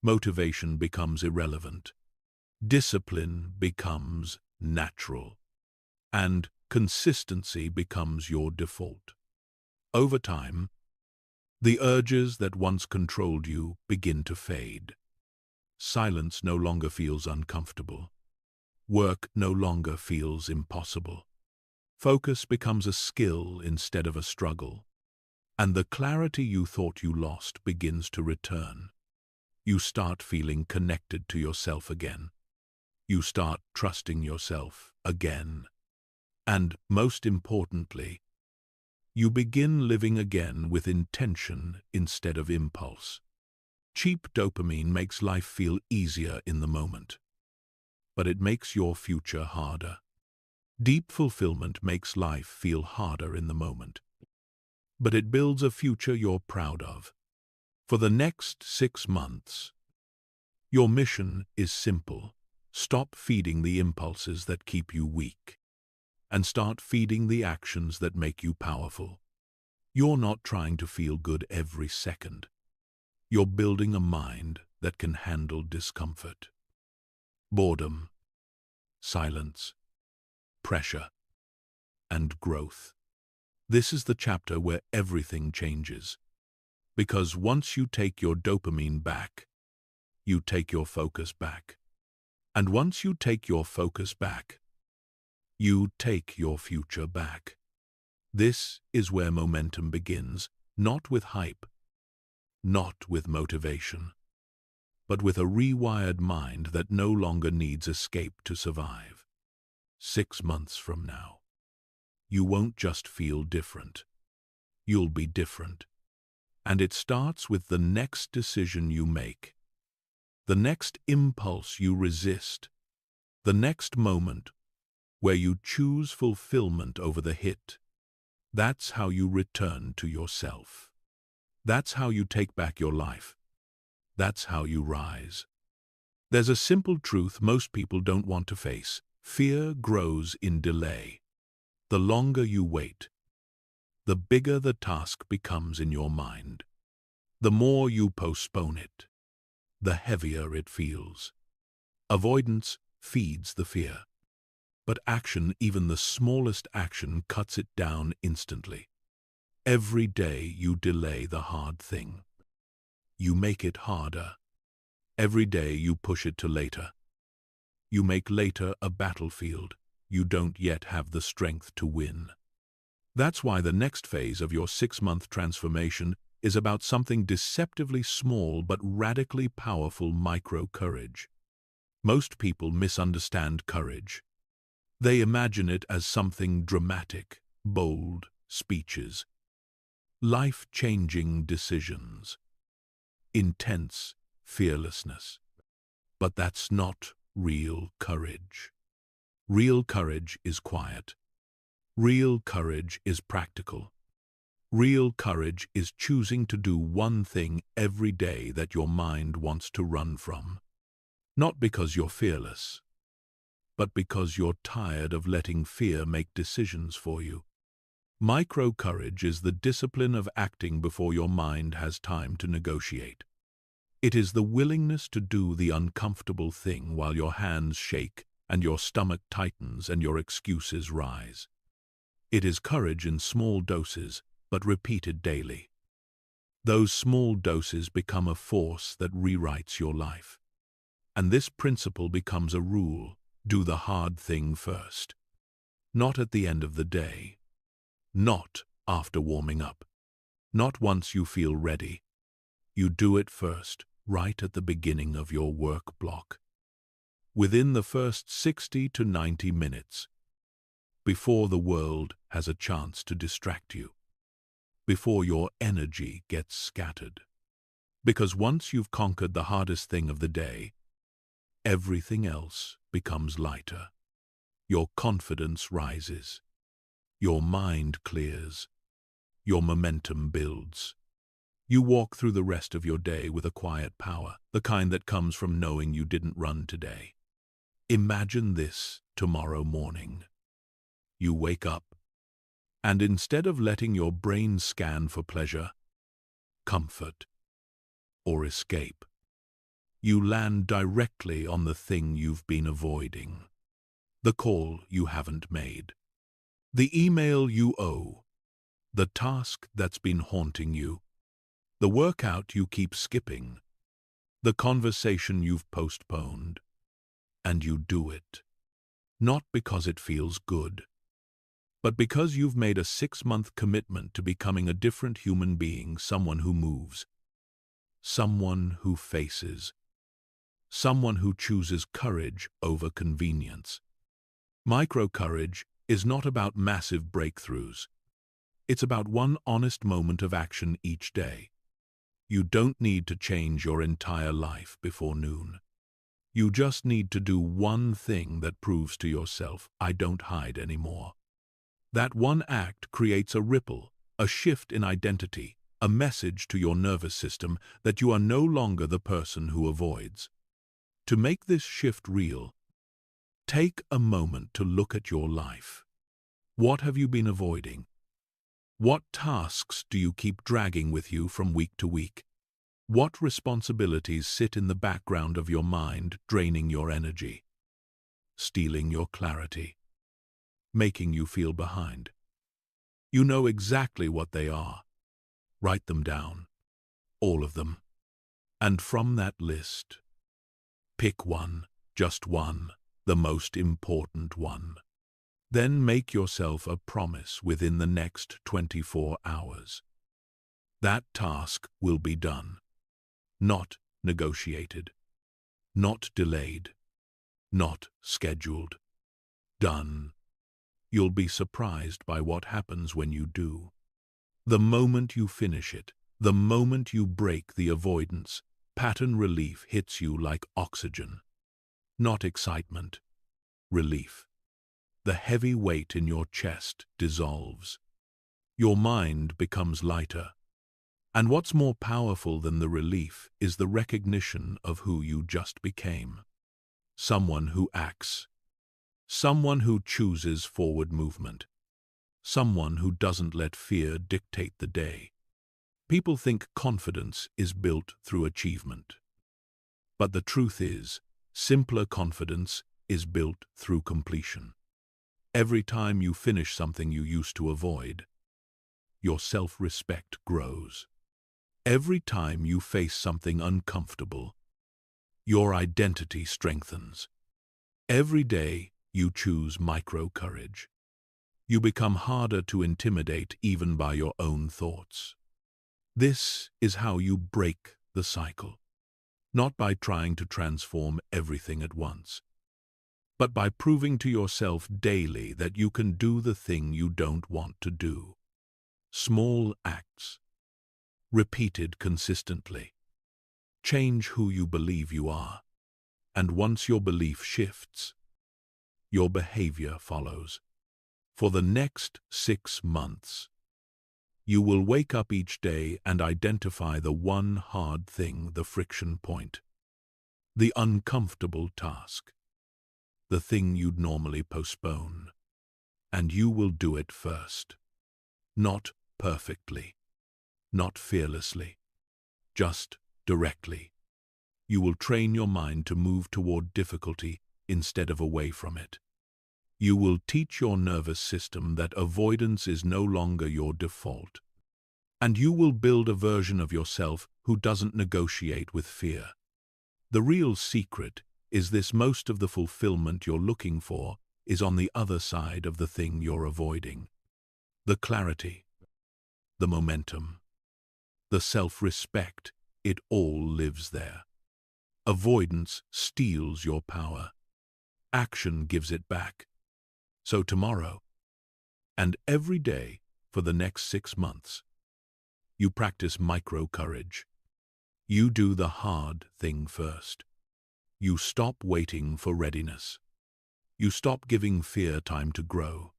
motivation becomes irrelevant. Discipline becomes natural. And consistency becomes your default. Over time, the urges that once controlled you begin to fade. Silence no longer feels uncomfortable. Work no longer feels impossible. Focus becomes a skill instead of a struggle. And the clarity you thought you lost begins to return. You start feeling connected to yourself again. You start trusting yourself again. And, most importantly, you begin living again with intention instead of impulse. Cheap dopamine makes life feel easier in the moment, but it makes your future harder. Deep fulfillment makes life feel harder in the moment, but it builds a future you're proud of. For the next 6 months, your mission is simple. Stop feeding the impulses that keep you weak, and start feeding the actions that make you powerful. You're not trying to feel good every second. You're building a mind that can handle discomfort, boredom, silence, pressure, and growth. This is the chapter where everything changes. Because once you take your dopamine back, you take your focus back. And once you take your focus back, you take your future back. This is where momentum begins, not with hype, not with motivation, but with a rewired mind that no longer needs escape to survive. 6 months from now, you won't just feel different. You'll be different. And it starts with the next decision you make, the next impulse you resist, the next moment where you choose fulfillment over the hit. That's how you return to yourself. That's how you take back your life. That's how you rise. There's a simple truth most people don't want to face. Fear grows in delay. The longer you wait, the bigger the task becomes in your mind. The more you postpone it, the heavier it feels. Avoidance feeds the fear. But action, even the smallest action, cuts it down instantly. Every day you delay the hard thing. You make it harder. Every day you push it to later. You make later a battlefield. you don't yet have the strength to win. That's why the next phase of your 6-month transformation is about something deceptively small but radically powerful: micro-courage. Most people misunderstand courage. They imagine it as something dramatic, bold speeches, life-changing decisions, intense fearlessness. But that's not real courage. Real courage is quiet. Real courage is practical. Real courage is choosing to do one thing every day that your mind wants to run from. Not because you're fearless, but because you're tired of letting fear make decisions for you. Micro-courage is the discipline of acting before your mind has time to negotiate. It is the willingness to do the uncomfortable thing while your hands shake and your stomach tightens and your excuses rise. It is courage in small doses, but repeated daily. Those small doses become a force that rewrites your life. And this principle becomes a rule: do the hard thing first. Not at the end of the day. Not after warming up. Not once you feel ready. You do it first, right at the beginning of your work block. Within the first 60 to 90 minutes. Before the world has a chance to distract you. Before your energy gets scattered. Because once you've conquered the hardest thing of the day, everything else becomes lighter. Your confidence rises. Your mind clears. Your momentum builds. You walk through the rest of your day with a quiet power, the kind that comes from knowing you didn't run today. Imagine this tomorrow morning. You wake up, and instead of letting your brain scan for pleasure, comfort, or escape, you land directly on the thing you've been avoiding. The call you haven't made. The email you owe. The task that's been haunting you. The workout you keep skipping. The conversation you've postponed. And you do it. Not because it feels good, but because you've made a 6-month commitment to becoming a different human being, someone who moves, someone who faces, someone who chooses courage over convenience. Micro-courage is not about massive breakthroughs. It's about one honest moment of action each day. You don't need to change your entire life before noon. You just need to do one thing that proves to yourself, I don't hide anymore. That one act creates a ripple, a shift in identity, a message to your nervous system that you are no longer the person who avoids. To make this shift real, take a moment to look at your life. What have you been avoiding? What tasks do you keep dragging with you from week to week? What responsibilities sit in the background of your mind, draining your energy, stealing your clarity, making you feel behind? You know exactly what they are. Write them down, all of them. And from that list, pick one, just one, the most important one. Then make yourself a promise within the next 24 hours. That task will be done. Not negotiated. Not delayed. Not scheduled. Done. You'll be surprised by what happens when you do. The moment you finish it, the moment you break the avoidance, pattern relief hits you like oxygen. Not excitement. Relief. The heavy weight in your chest dissolves. Your mind becomes lighter. And what's more powerful than the relief is the recognition of who you just became. Someone who acts. Someone who chooses forward movement. Someone who doesn't let fear dictate the day. People think confidence is built through achievement. But the truth is, simpler confidence is built through completion. Every time you finish something you used to avoid, your self-respect grows. Every time you face something uncomfortable, your identity strengthens. Every day You choose micro-courage. You become harder to intimidate even by your own thoughts. This is how you break the cycle, not by trying to transform everything at once, but by proving to yourself daily that you can do the thing you don't want to do. Small acts, repeated consistently, change who you believe you are, and once your belief shifts, your behavior follows. For the next 6 months, you will wake up each day and identify the one hard thing, the friction point, the uncomfortable task, the thing you'd normally postpone, and you will do it first. Not perfectly, not fearlessly, just directly. You will train your mind to move toward difficulty instead of away from it. You will teach your nervous system that avoidance is no longer your default. And you will build a version of yourself who doesn't negotiate with fear. The real secret is this: most of the fulfillment you're looking for is on the other side of the thing you're avoiding. The clarity, the momentum, the self-respect, it all lives there. Avoidance steals your power. Action gives it back. So tomorrow, and every day for the next 6 months, you practice micro-courage. You do the hard thing first. You stop waiting for readiness. You stop giving fear time to grow.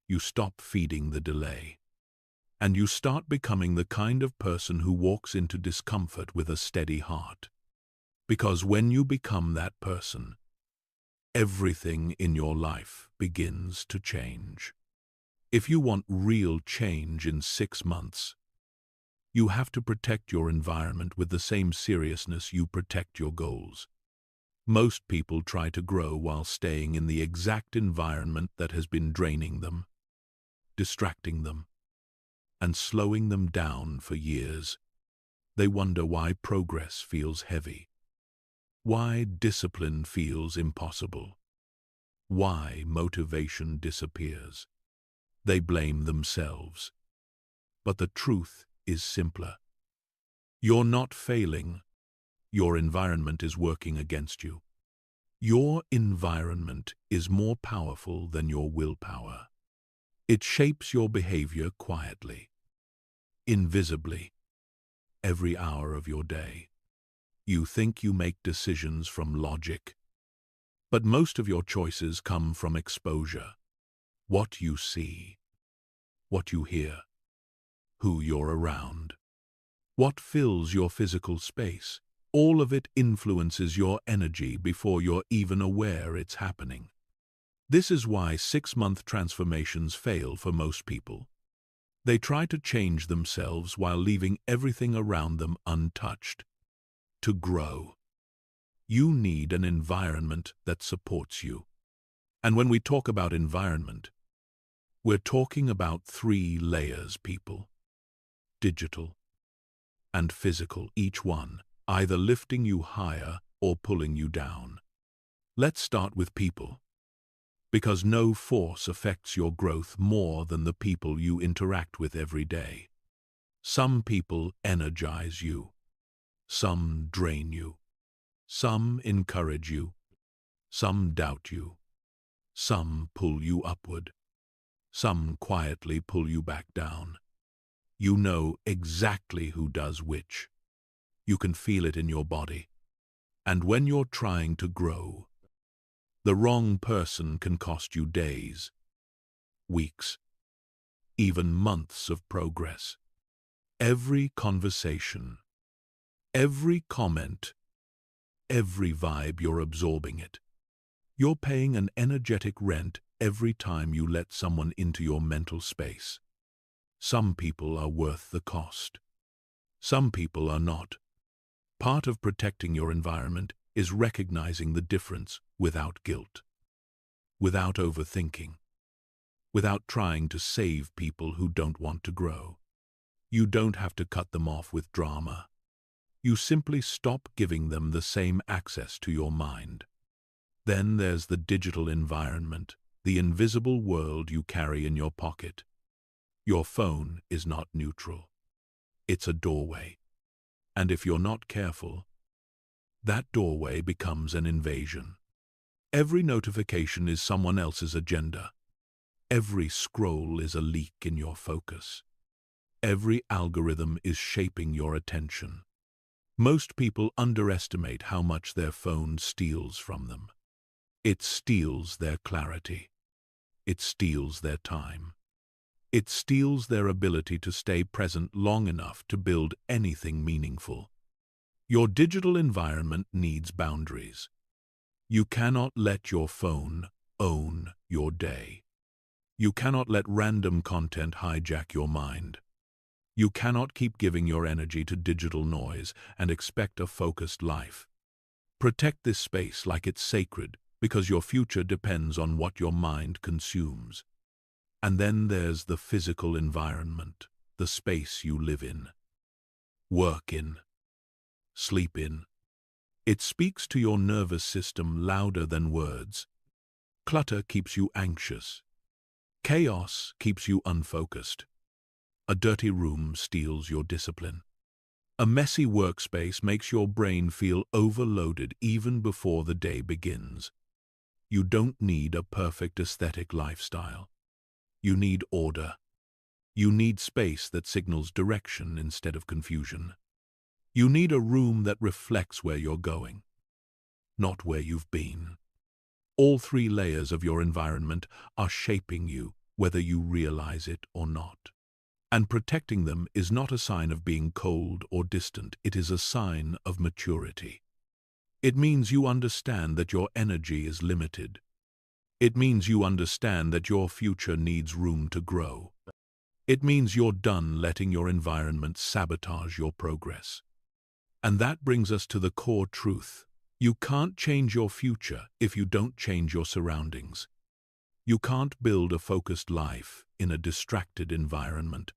You stop feeding the delay. And you start becoming the kind of person who walks into discomfort with a steady heart. Because when you become that person, everything in your life begins to change. If you want real change in 6 months, you have to protect your environment with the same seriousness you protect your goals. Most people try to grow while staying in the exact environment that has been draining them, distracting them, and slowing them down for years. They wonder why progress feels heavy, why discipline feels impossible, why motivation disappears. They blame themselves. But the truth is simpler. You're not failing. Your environment is working against you. Your environment is more powerful than your willpower. It shapes your behavior quietly, invisibly, every hour of your day. You think you make decisions from logic, but most of your choices come from exposure. What you see, what you hear, who you're around, what fills your physical space. All of it influences your energy before you're even aware it's happening. This is why 6-month transformations fail for most people. They try to change themselves while leaving everything around them untouched. To grow, you need an environment that supports you. And when we talk about environment, we're talking about 3 layers, people. Digital and physical, each one either lifting you higher or pulling you down. Let's start with people, because no force affects your growth more than the people you interact with every day. Some people energize you, some drain you, some encourage you, some doubt you, some pull you upward, some quietly pull you back down. You know exactly who does which. You can feel it in your body. And when you're trying to grow, the wrong person can cost you days, weeks, even months of progress. Every conversation, every comment, every vibe, you're absorbing it. You're paying an energetic rent every time you let someone into your mental space. Some people are worth the cost. Some people are not. Part of protecting your environment is recognizing the difference without guilt, without overthinking, without trying to save people who don't want to grow. You don't have to cut them off with drama. You simply stop giving them the same access to your mind. Then there's the digital environment, the invisible world you carry in your pocket. Your phone is not neutral. It's a doorway. And if you're not careful, that doorway becomes an invasion. Every notification is someone else's agenda. Every scroll is a leak in your focus. Every algorithm is shaping your attention. Most people underestimate how much their phone steals from them. It steals their clarity. It steals their time. It steals their ability to stay present long enough to build anything meaningful. Your digital environment needs boundaries. You cannot let your phone own your day. You cannot let random content hijack your mind. You cannot keep giving your energy to digital noise and expect a focused life. Protect this space like it's sacred, because your future depends on what your mind consumes. And then there's the physical environment, the space you live in, work in, sleep in. It speaks to your nervous system louder than words. Clutter keeps you anxious. Chaos keeps you unfocused. A dirty room steals your discipline. A messy workspace makes your brain feel overloaded even before the day begins. You don't need a perfect aesthetic lifestyle. You need order. You need space that signals direction instead of confusion. You need a room that reflects where you're going, not where you've been. All three layers of your environment are shaping you, whether you realize it or not. And protecting them is not a sign of being cold or distant. It is a sign of maturity. It means you understand that your energy is limited. It means you understand that your future needs room to grow. It means you're done letting your environment sabotage your progress. And that brings us to the core truth. You can't change your future if you don't change your surroundings. You can't build a focused life in a distracted environment.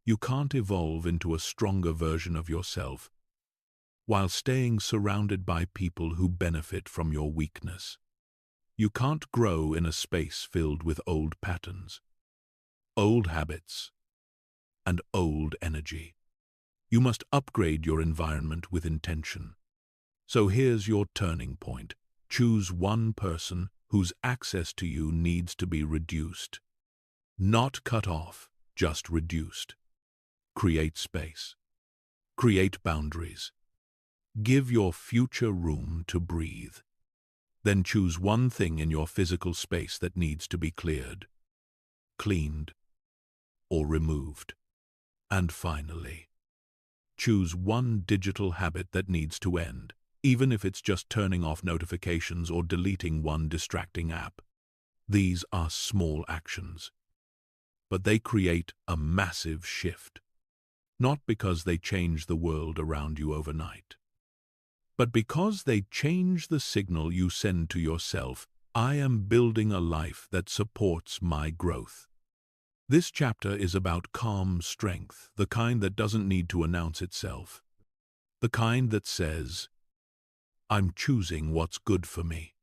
You can't evolve into a stronger version of yourself while staying surrounded by people who benefit from your weakness. You can't grow in a space filled with old patterns, old habits, and old energy. You must upgrade your environment with intention. So here's your turning point. Choose one person whose access to you needs to be reduced. Not cut off, just reduced. Create space. Create boundaries. Give your future room to breathe. Then choose one thing in your physical space that needs to be cleared, cleaned, or removed. And finally, choose one digital habit that needs to end, even if it's just turning off notifications or deleting one distracting app. These are small actions, but they create a massive shift. Not because they change the world around you overnight, but because they change the signal you send to yourself. I am building a life that supports my growth. This chapter is about calm strength, the kind that doesn't need to announce itself. The kind that says, I'm choosing what's good for me.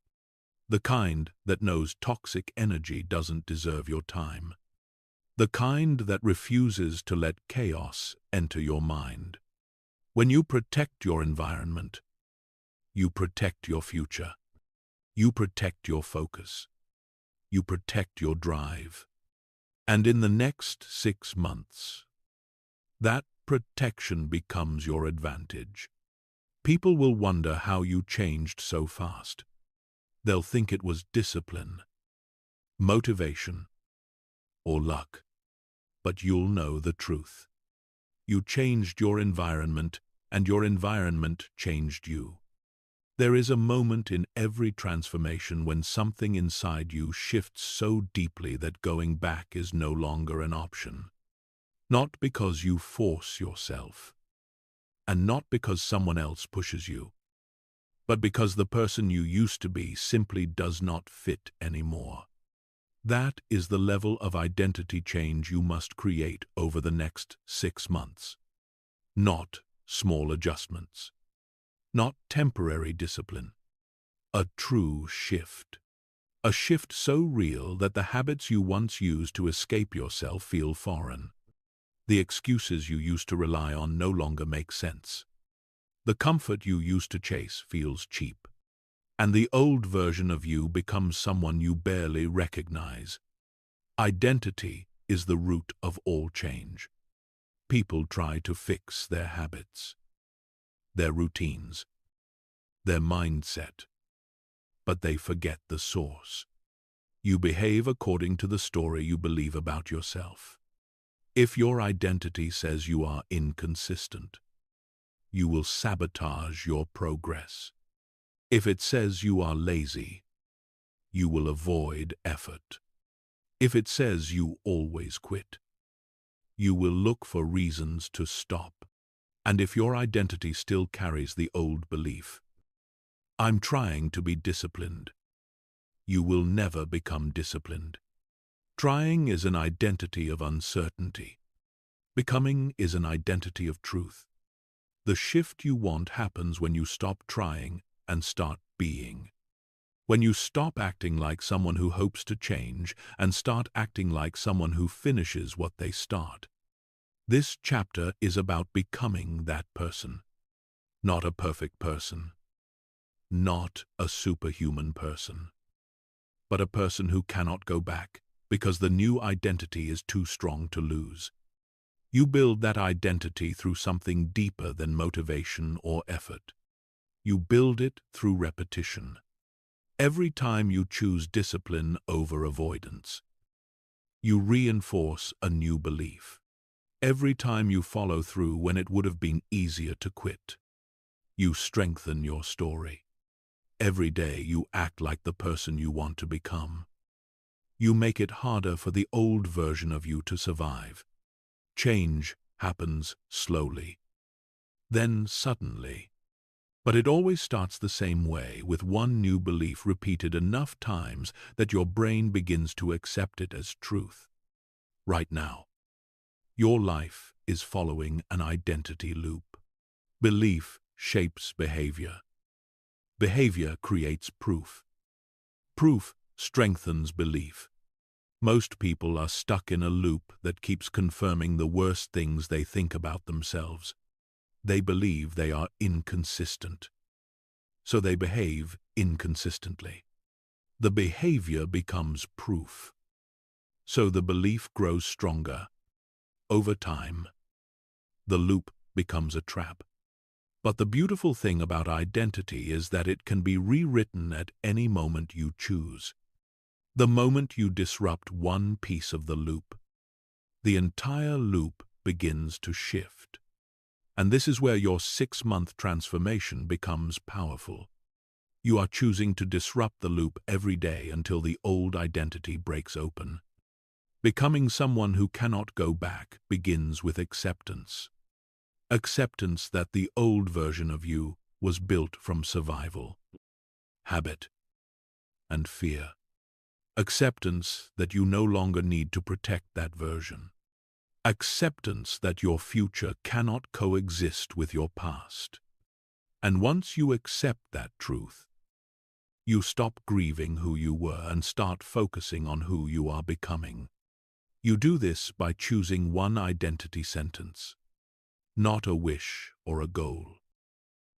The kind that knows toxic energy doesn't deserve your time. The kind that refuses to let chaos enter your mind. When you protect your environment, you protect your future. You protect your focus. You protect your drive. And in the next 6 months, that protection becomes your advantage. People will wonder how you changed so fast. They'll think it was discipline, motivation, or luck. But you'll know the truth. You changed your environment, and your environment changed you. There is a moment in every transformation when something inside you shifts so deeply that going back is no longer an option. Not because you force yourself, and not because someone else pushes you, but because the person you used to be simply does not fit anymore. That is the level of identity change you must create over the next 6 months. Not small adjustments. Not temporary discipline. A true shift. A shift so real that the habits you once used to escape yourself feel foreign. The excuses you used to rely on no longer make sense. The comfort you used to chase feels cheap. And the old version of you becomes someone you barely recognize. Identity is the root of all change. People try to fix their habits, their routines, their mindset, but they forget the source. You behave according to the story you believe about yourself. If your identity says you are inconsistent, you will sabotage your progress. If it says you are lazy, you will avoid effort. If it says you always quit, you will look for reasons to stop. And if your identity still carries the old belief, I'm trying to be disciplined, you will never become disciplined. Trying is an identity of uncertainty. Becoming is an identity of truth. The shift you want happens when you stop trying and start being. When you stop acting like someone who hopes to change and start acting like someone who finishes what they start. This chapter is about becoming that person. Not a perfect person. Not a superhuman person. But a person who cannot go back because the new identity is too strong to lose. You build that identity through something deeper than motivation or effort. You build it through repetition. Every time you choose discipline over avoidance, you reinforce a new belief. Every time you follow through when it would have been easier to quit, you strengthen your story. Every day you act like the person you want to become. You make it harder for the old version of you to survive. Change happens slowly, then suddenly. But it always starts the same way, with one new belief repeated enough times that your brain begins to accept it as truth. Right now, your life is following an identity loop. Belief shapes behavior. Behavior creates proof. Proof strengthens belief. Most people are stuck in a loop that keeps confirming the worst things they think about themselves. They believe they are inconsistent, so they behave inconsistently. The behavior becomes proof, so the belief grows stronger. Over time, the loop becomes a trap. But the beautiful thing about identity is that it can be rewritten at any moment you choose. The moment you disrupt one piece of the loop, the entire loop begins to shift. And this is where your 6-month transformation becomes powerful. You are choosing to disrupt the loop every day until the old identity breaks open. Becoming someone who cannot go back begins with acceptance. Acceptance that the old version of you was built from survival, habit, and fear. Acceptance that you no longer need to protect that version. Acceptance that your future cannot coexist with your past. And once you accept that truth, you stop grieving who you were and start focusing on who you are becoming. You do this by choosing one identity sentence. Not a wish or a goal,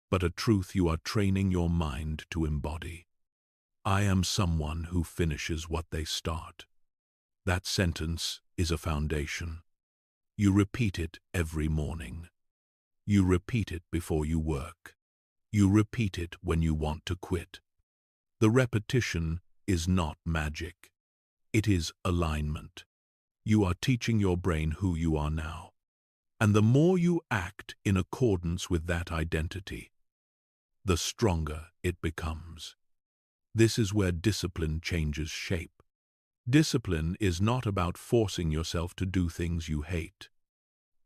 but a truth you are training your mind to embody. I am someone who finishes what they start. That sentence is a foundation. You repeat it every morning. You repeat it before you work. You repeat it when you want to quit. The repetition is not magic. It is alignment. You are teaching your brain who you are now. And the more you act in accordance with that identity, the stronger it becomes. This is where discipline changes shape. Discipline is not about forcing yourself to do things you hate.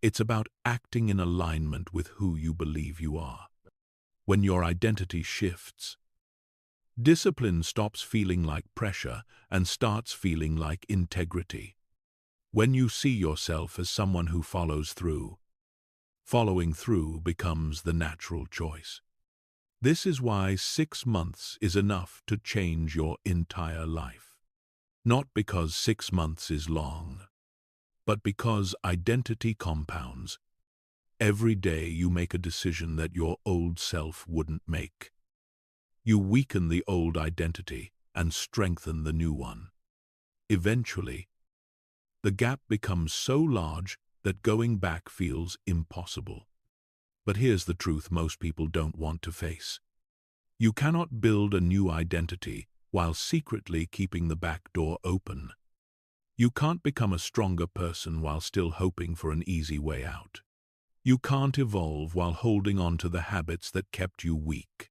It's about acting in alignment with who you believe you are. When your identity shifts, discipline stops feeling like pressure and starts feeling like integrity. When you see yourself as someone who follows through, following through becomes the natural choice. This is why 6 months is enough to change your entire life. Not because 6 months is long, but because identity compounds. Every day you make a decision that your old self wouldn't make. You weaken the old identity and strengthen the new one. Eventually, the gap becomes so large that going back feels impossible. But here's the truth most people don't want to face. You cannot build a new identity while secretly keeping the back door open. You can't become a stronger person while still hoping for an easy way out. You can't evolve while holding on to the habits that kept you weak.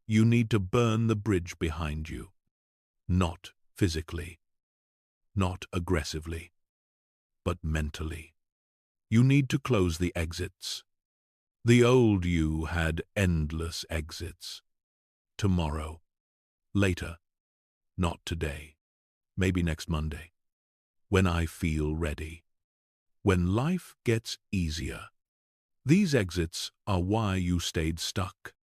You need to burn the bridge behind you. Not physically, not aggressively, but mentally. You need to close the exits. The old you had endless exits. Tomorrow, later, not today, maybe next Monday. When I feel ready. When life gets easier. These exits are why you stayed stuck.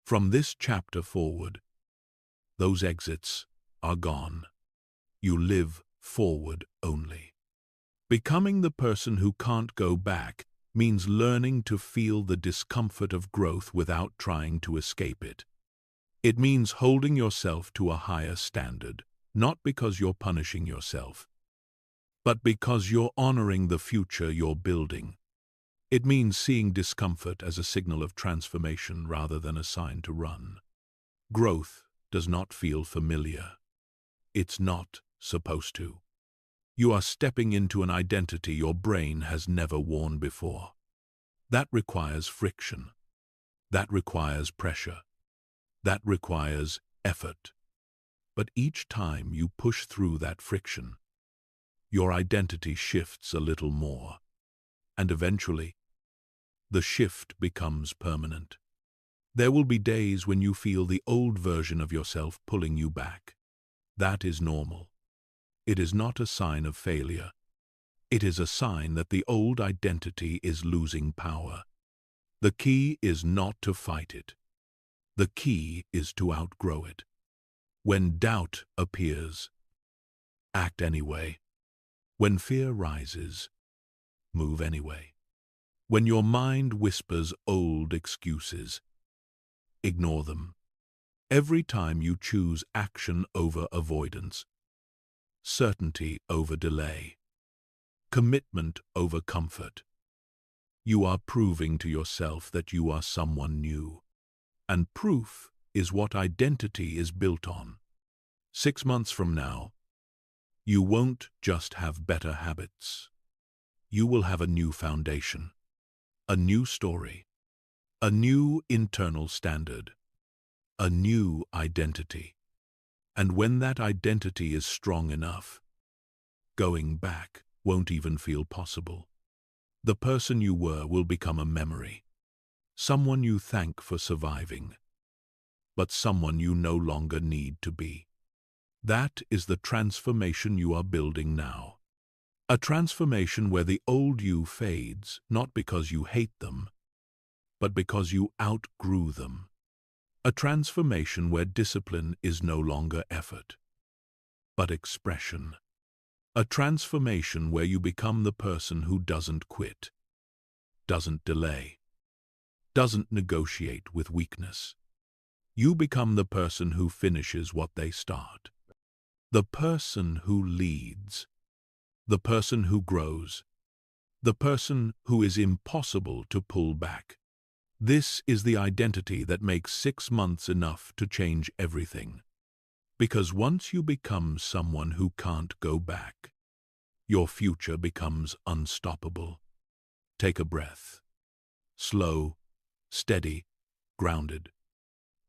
From this chapter forward, those exits are gone. You live forward only. Becoming the person who can't go back means learning to feel the discomfort of growth without trying to escape it. It means holding yourself to a higher standard, not because you're punishing yourself, but because you're honoring the future you're building. It means seeing discomfort as a signal of transformation rather than a sign to run. Growth does not feel familiar. It's not supposed to. You are stepping into an identity your brain has never worn before. That requires friction. That requires pressure. That requires effort. But each time you push through that friction, your identity shifts a little more, and eventually, the shift becomes permanent. There will be days when you feel the old version of yourself pulling you back. That is normal. It is not a sign of failure. It is a sign that the old identity is losing power. The key is not to fight it. The key is to outgrow it. When doubt appears, act anyway. When fear rises, move anyway. When your mind whispers old excuses, ignore them. Every time you choose action over avoidance, certainty over delay, commitment over comfort, you are proving to yourself that you are someone new. And proof is what identity is built on. 6 months from now, you won't just have better habits. You will have a new foundation, a new story, a new internal standard, a new identity. And when that identity is strong enough, going back won't even feel possible. The person you were will become a memory, someone you thank for surviving, but someone you no longer need to be. That is the transformation you are building now. A transformation where the old you fades, not because you hate them, but because you outgrew them. A transformation where discipline is no longer effort, but expression. A transformation where you become the person who doesn't quit, doesn't delay, doesn't negotiate with weakness. You become the person who finishes what they start. The person who leads. The person who grows. The person who is impossible to pull back. This is the identity that makes 6 months enough to change everything. Because once you become someone who can't go back, your future becomes unstoppable. Take a breath. Slow, steady, grounded.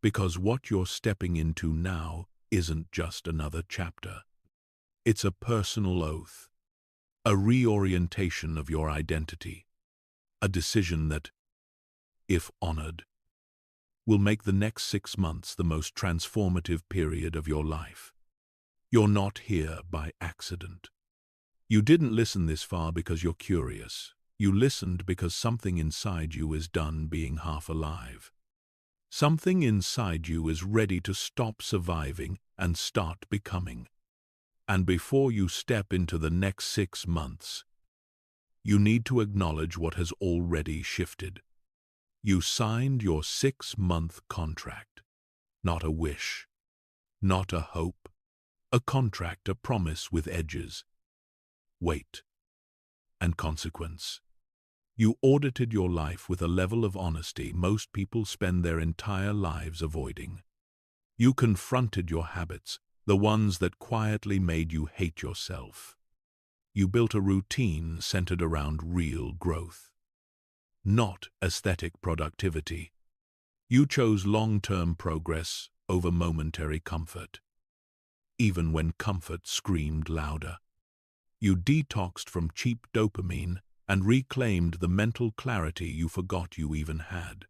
Because what you're stepping into now isn't just another chapter. It's a personal oath, a reorientation of your identity, a decision that, if honored, will make the next 6 months the most transformative period of your life. You're not here by accident. You didn't listen this far because you're curious. You listened because something inside you is done being half alive. Something inside you is ready to stop surviving and start becoming. And before you step into the next 6 months, you need to acknowledge what has already shifted. You signed your 6-month contract. Not a wish, not a hope, a contract, a promise with edges, weight, and consequence. You audited your life with a level of honesty most people spend their entire lives avoiding. You confronted your habits, the ones that quietly made you hate yourself. You built a routine centered around real growth, not aesthetic productivity. You chose long-term progress over momentary comfort, even when comfort screamed louder. You detoxed from cheap dopamine and reclaimed the mental clarity you forgot you even had.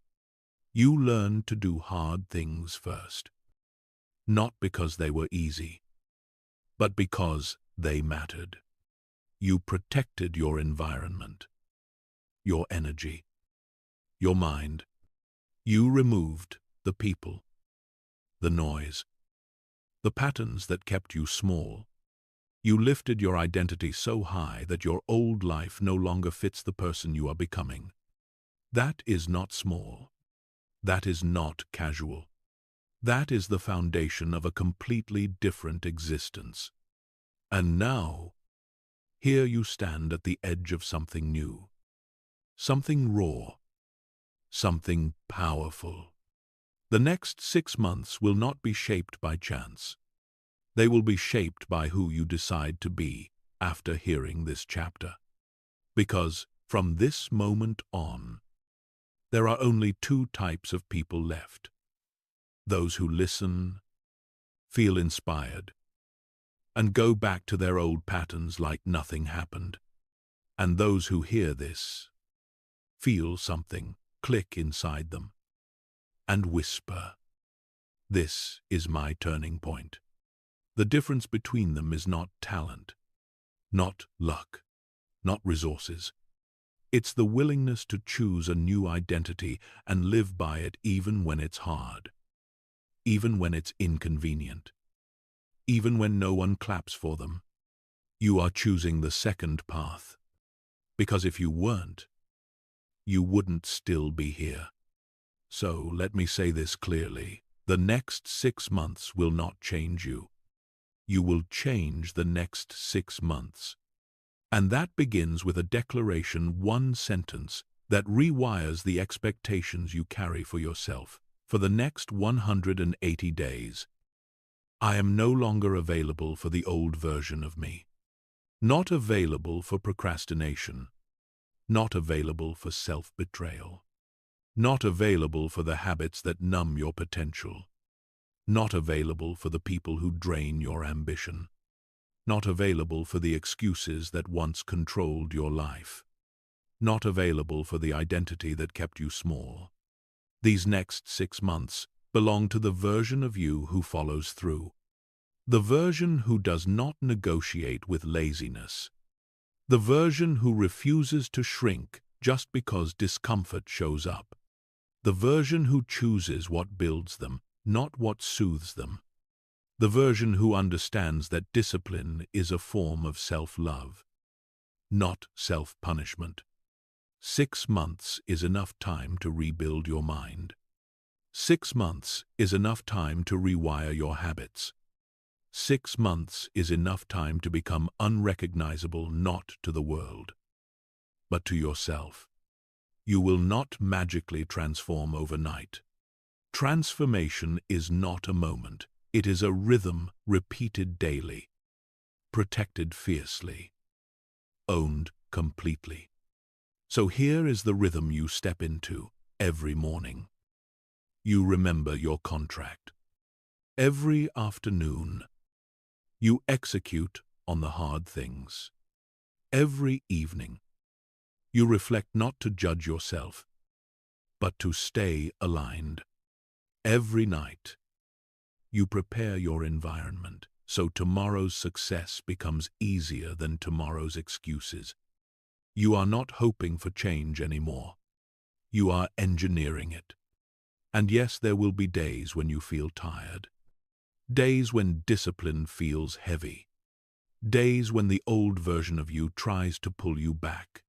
You learned to do hard things first, not because they were easy, but because they mattered. You protected your environment, your energy, your mind. You removed the people, the noise, the patterns that kept you small. You lifted your identity so high that your old life no longer fits the person you are becoming. That is not small. That is not casual. That is the foundation of a completely different existence. And now, here you stand at the edge of something new, something raw, something powerful. The next 6 months will not be shaped by chance. They will be shaped by who you decide to be after hearing this chapter. Because from this moment on, there are only 2 types of people left. Those who listen, feel inspired, and go back to their old patterns like nothing happened. And those who hear this, feel something click inside them, and whisper, "This is my turning point." The difference between them is not talent, not luck, not resources. It's the willingness to choose a new identity and live by it even when it's hard, even when it's inconvenient, even when no one claps for them. You are choosing the second path, because if you weren't, you wouldn't still be here. So let me say this clearly. The next 6 months will not change you. You will change the next 6 months. And that begins with a declaration, one sentence, that rewires the expectations you carry for yourself for the next 180 days. I am no longer available for the old version of me. Not available for procrastination. Not available for self-betrayal. Not available for the habits that numb your potential. Not available for the people who drain your ambition. Not available for the excuses that once controlled your life. Not available for the identity that kept you small. These next 6 months belong to the version of you who follows through. The version who does not negotiate with laziness. The version who refuses to shrink just because discomfort shows up. The version who chooses what builds them, not what soothes them. The version who understands that discipline is a form of self-love, not self-punishment. 6 months is enough time to rebuild your mind. 6 months is enough time to rewire your habits. 6 months is enough time to become unrecognizable not to the world, but to yourself. You will not magically transform overnight. Transformation is not a moment. It is a rhythm repeated daily, protected fiercely, owned completely. So here is the rhythm you step into every morning. You remember your contract. Every afternoon, you execute on the hard things. Every evening, you reflect not to judge yourself, but to stay aligned. Every night, you prepare your environment so tomorrow's success becomes easier than tomorrow's excuses. You are not hoping for change anymore. You are engineering it. And yes, there will be days when you feel tired. Days when discipline feels heavy. Days when the old version of you tries to pull you back.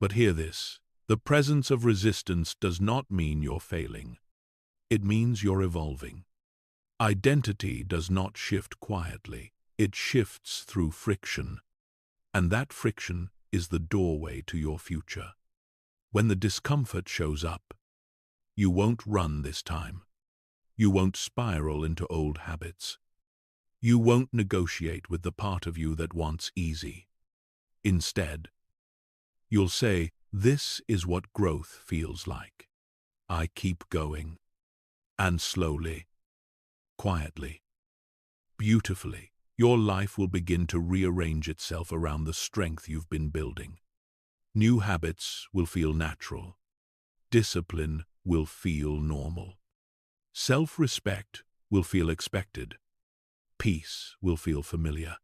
But hear this, the presence of resistance does not mean you're failing. It means you're evolving. Identity does not shift quietly. It shifts through friction. And that friction is the doorway to your future. When the discomfort shows up, you won't run this time. You won't spiral into old habits. You won't negotiate with the part of you that wants easy. Instead, you'll say, "This is what growth feels like. I keep going." And slowly, quietly, beautifully, your life will begin to rearrange itself around the strength you've been building. New habits will feel natural. Discipline will feel normal. Self-respect will feel expected. Peace will feel familiar.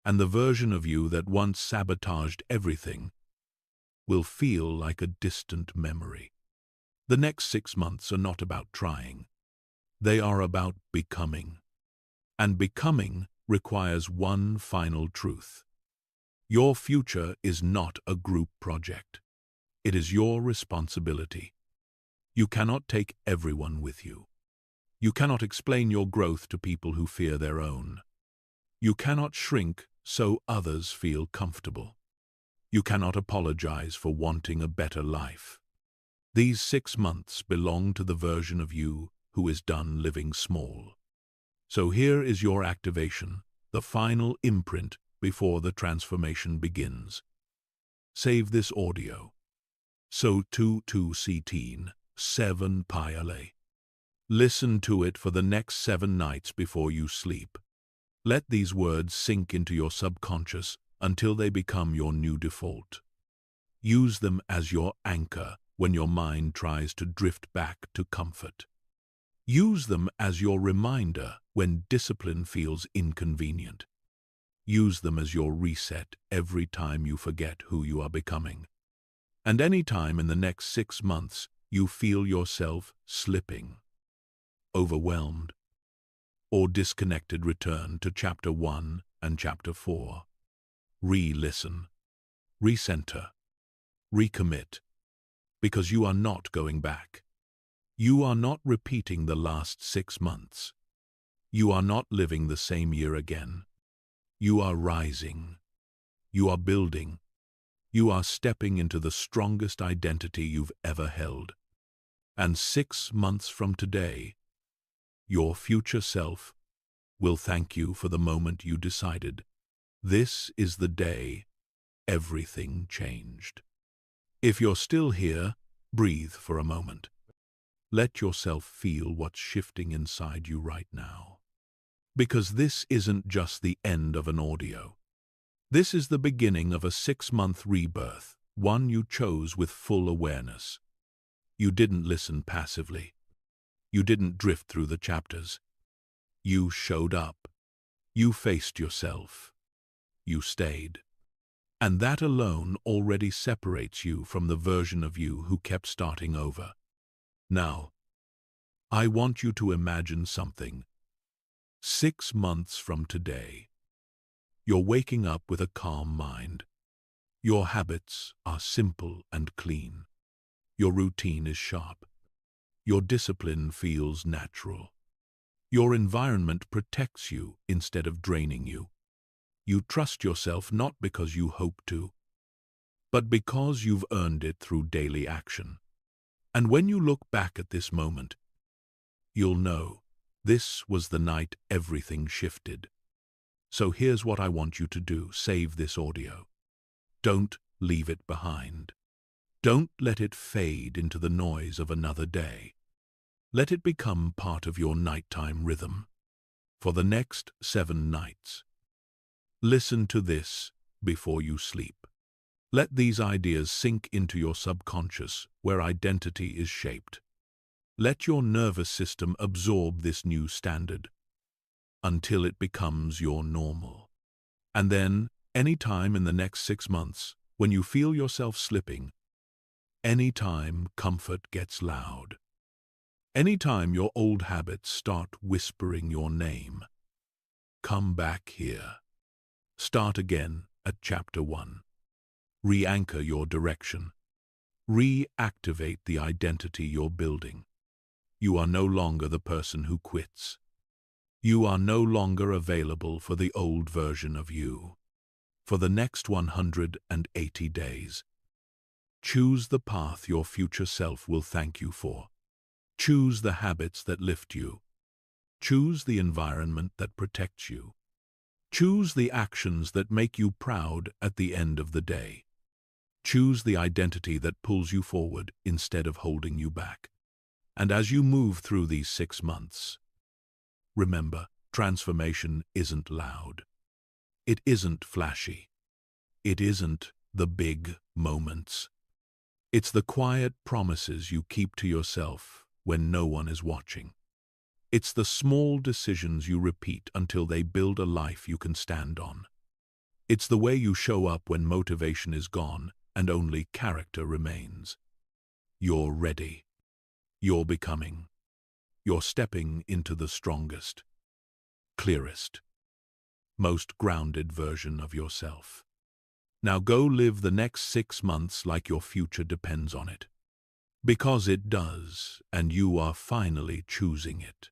And the version of you that once sabotaged everything will feel like a distant memory. The next 6 months are not about trying. They are about becoming. And becoming requires one final truth. Your future is not a group project. It is your responsibility. You cannot take everyone with you. You cannot explain your growth to people who fear their own. You cannot shrink so others feel comfortable. You cannot apologize for wanting a better life. These 6 months belong to the version of you who is done living small. So here is your activation, the final imprint before the transformation begins. Save this audio. So tu sitin, 7 payale. Listen to it for the next 7 nights before you sleep. Let these words sink into your subconscious until they become your new default. Use them as your anchor when your mind tries to drift back to comfort. Use them as your reminder when discipline feels inconvenient. Use them as your reset every time you forget who you are becoming. And any time in the next 6 months you feel yourself slipping, overwhelmed, or disconnected, return to Chapter 1 and Chapter 4. Re-listen, recenter, recommit, because you are not going back. You are not repeating the last 6 months. You are not living the same year again. You are rising. You are building. You are stepping into the strongest identity you've ever held. And 6 months from today, your future self will thank you for the moment you decided, this is the day everything changed. If you're still here, breathe for a moment. Let yourself feel what's shifting inside you right now. Because this isn't just the end of an audio. This is the beginning of a 6-month rebirth, one you chose with full awareness. You didn't listen passively. You didn't drift through the chapters. You showed up. You faced yourself. You stayed. And that alone already separates you from the version of you who kept starting over. Now, I want you to imagine something. 6 months from today, you're waking up with a calm mind. Your habits are simple and clean. Your routine is sharp. Your discipline feels natural. Your environment protects you instead of draining you. You trust yourself not because you hope to, but because you've earned it through daily action. And when you look back at this moment, you'll know this was the night everything shifted. So here's what I want you to do. Save this audio. Don't leave it behind. Don't let it fade into the noise of another day. Let it become part of your nighttime rhythm. For the next 7 nights, listen to this before you sleep. Let these ideas sink into your subconscious, where identity is shaped. Let your nervous system absorb this new standard until it becomes your normal. And then, any time in the next 6 months, when you feel yourself slipping, any time comfort gets loud, Anytime your old habits start whispering your name, come back here. Start again at chapter 1. Re-anchor your direction. Reactivate the identity you're building. You are no longer the person who quits. You are no longer available for the old version of you. For the next 180 days, choose the path your future self will thank you for. Choose the habits that lift you. Choose the environment that protects you. Choose the actions that make you proud at the end of the day. Choose the identity that pulls you forward instead of holding you back. And as you move through these 6 months, remember, transformation isn't loud. It isn't flashy. It isn't the big moments. It's the quiet promises you keep to yourself when no one is watching. It's the small decisions you repeat until they build a life you can stand on. It's the way you show up when motivation is gone and only character remains. You're ready. You're becoming. You're stepping into the strongest, clearest, most grounded version of yourself. Now go live the next 6 months like your future depends on it. Because it does, and you are finally choosing it.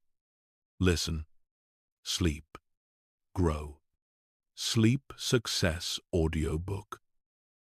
Listen, sleep, grow. Sleep Success Audiobook.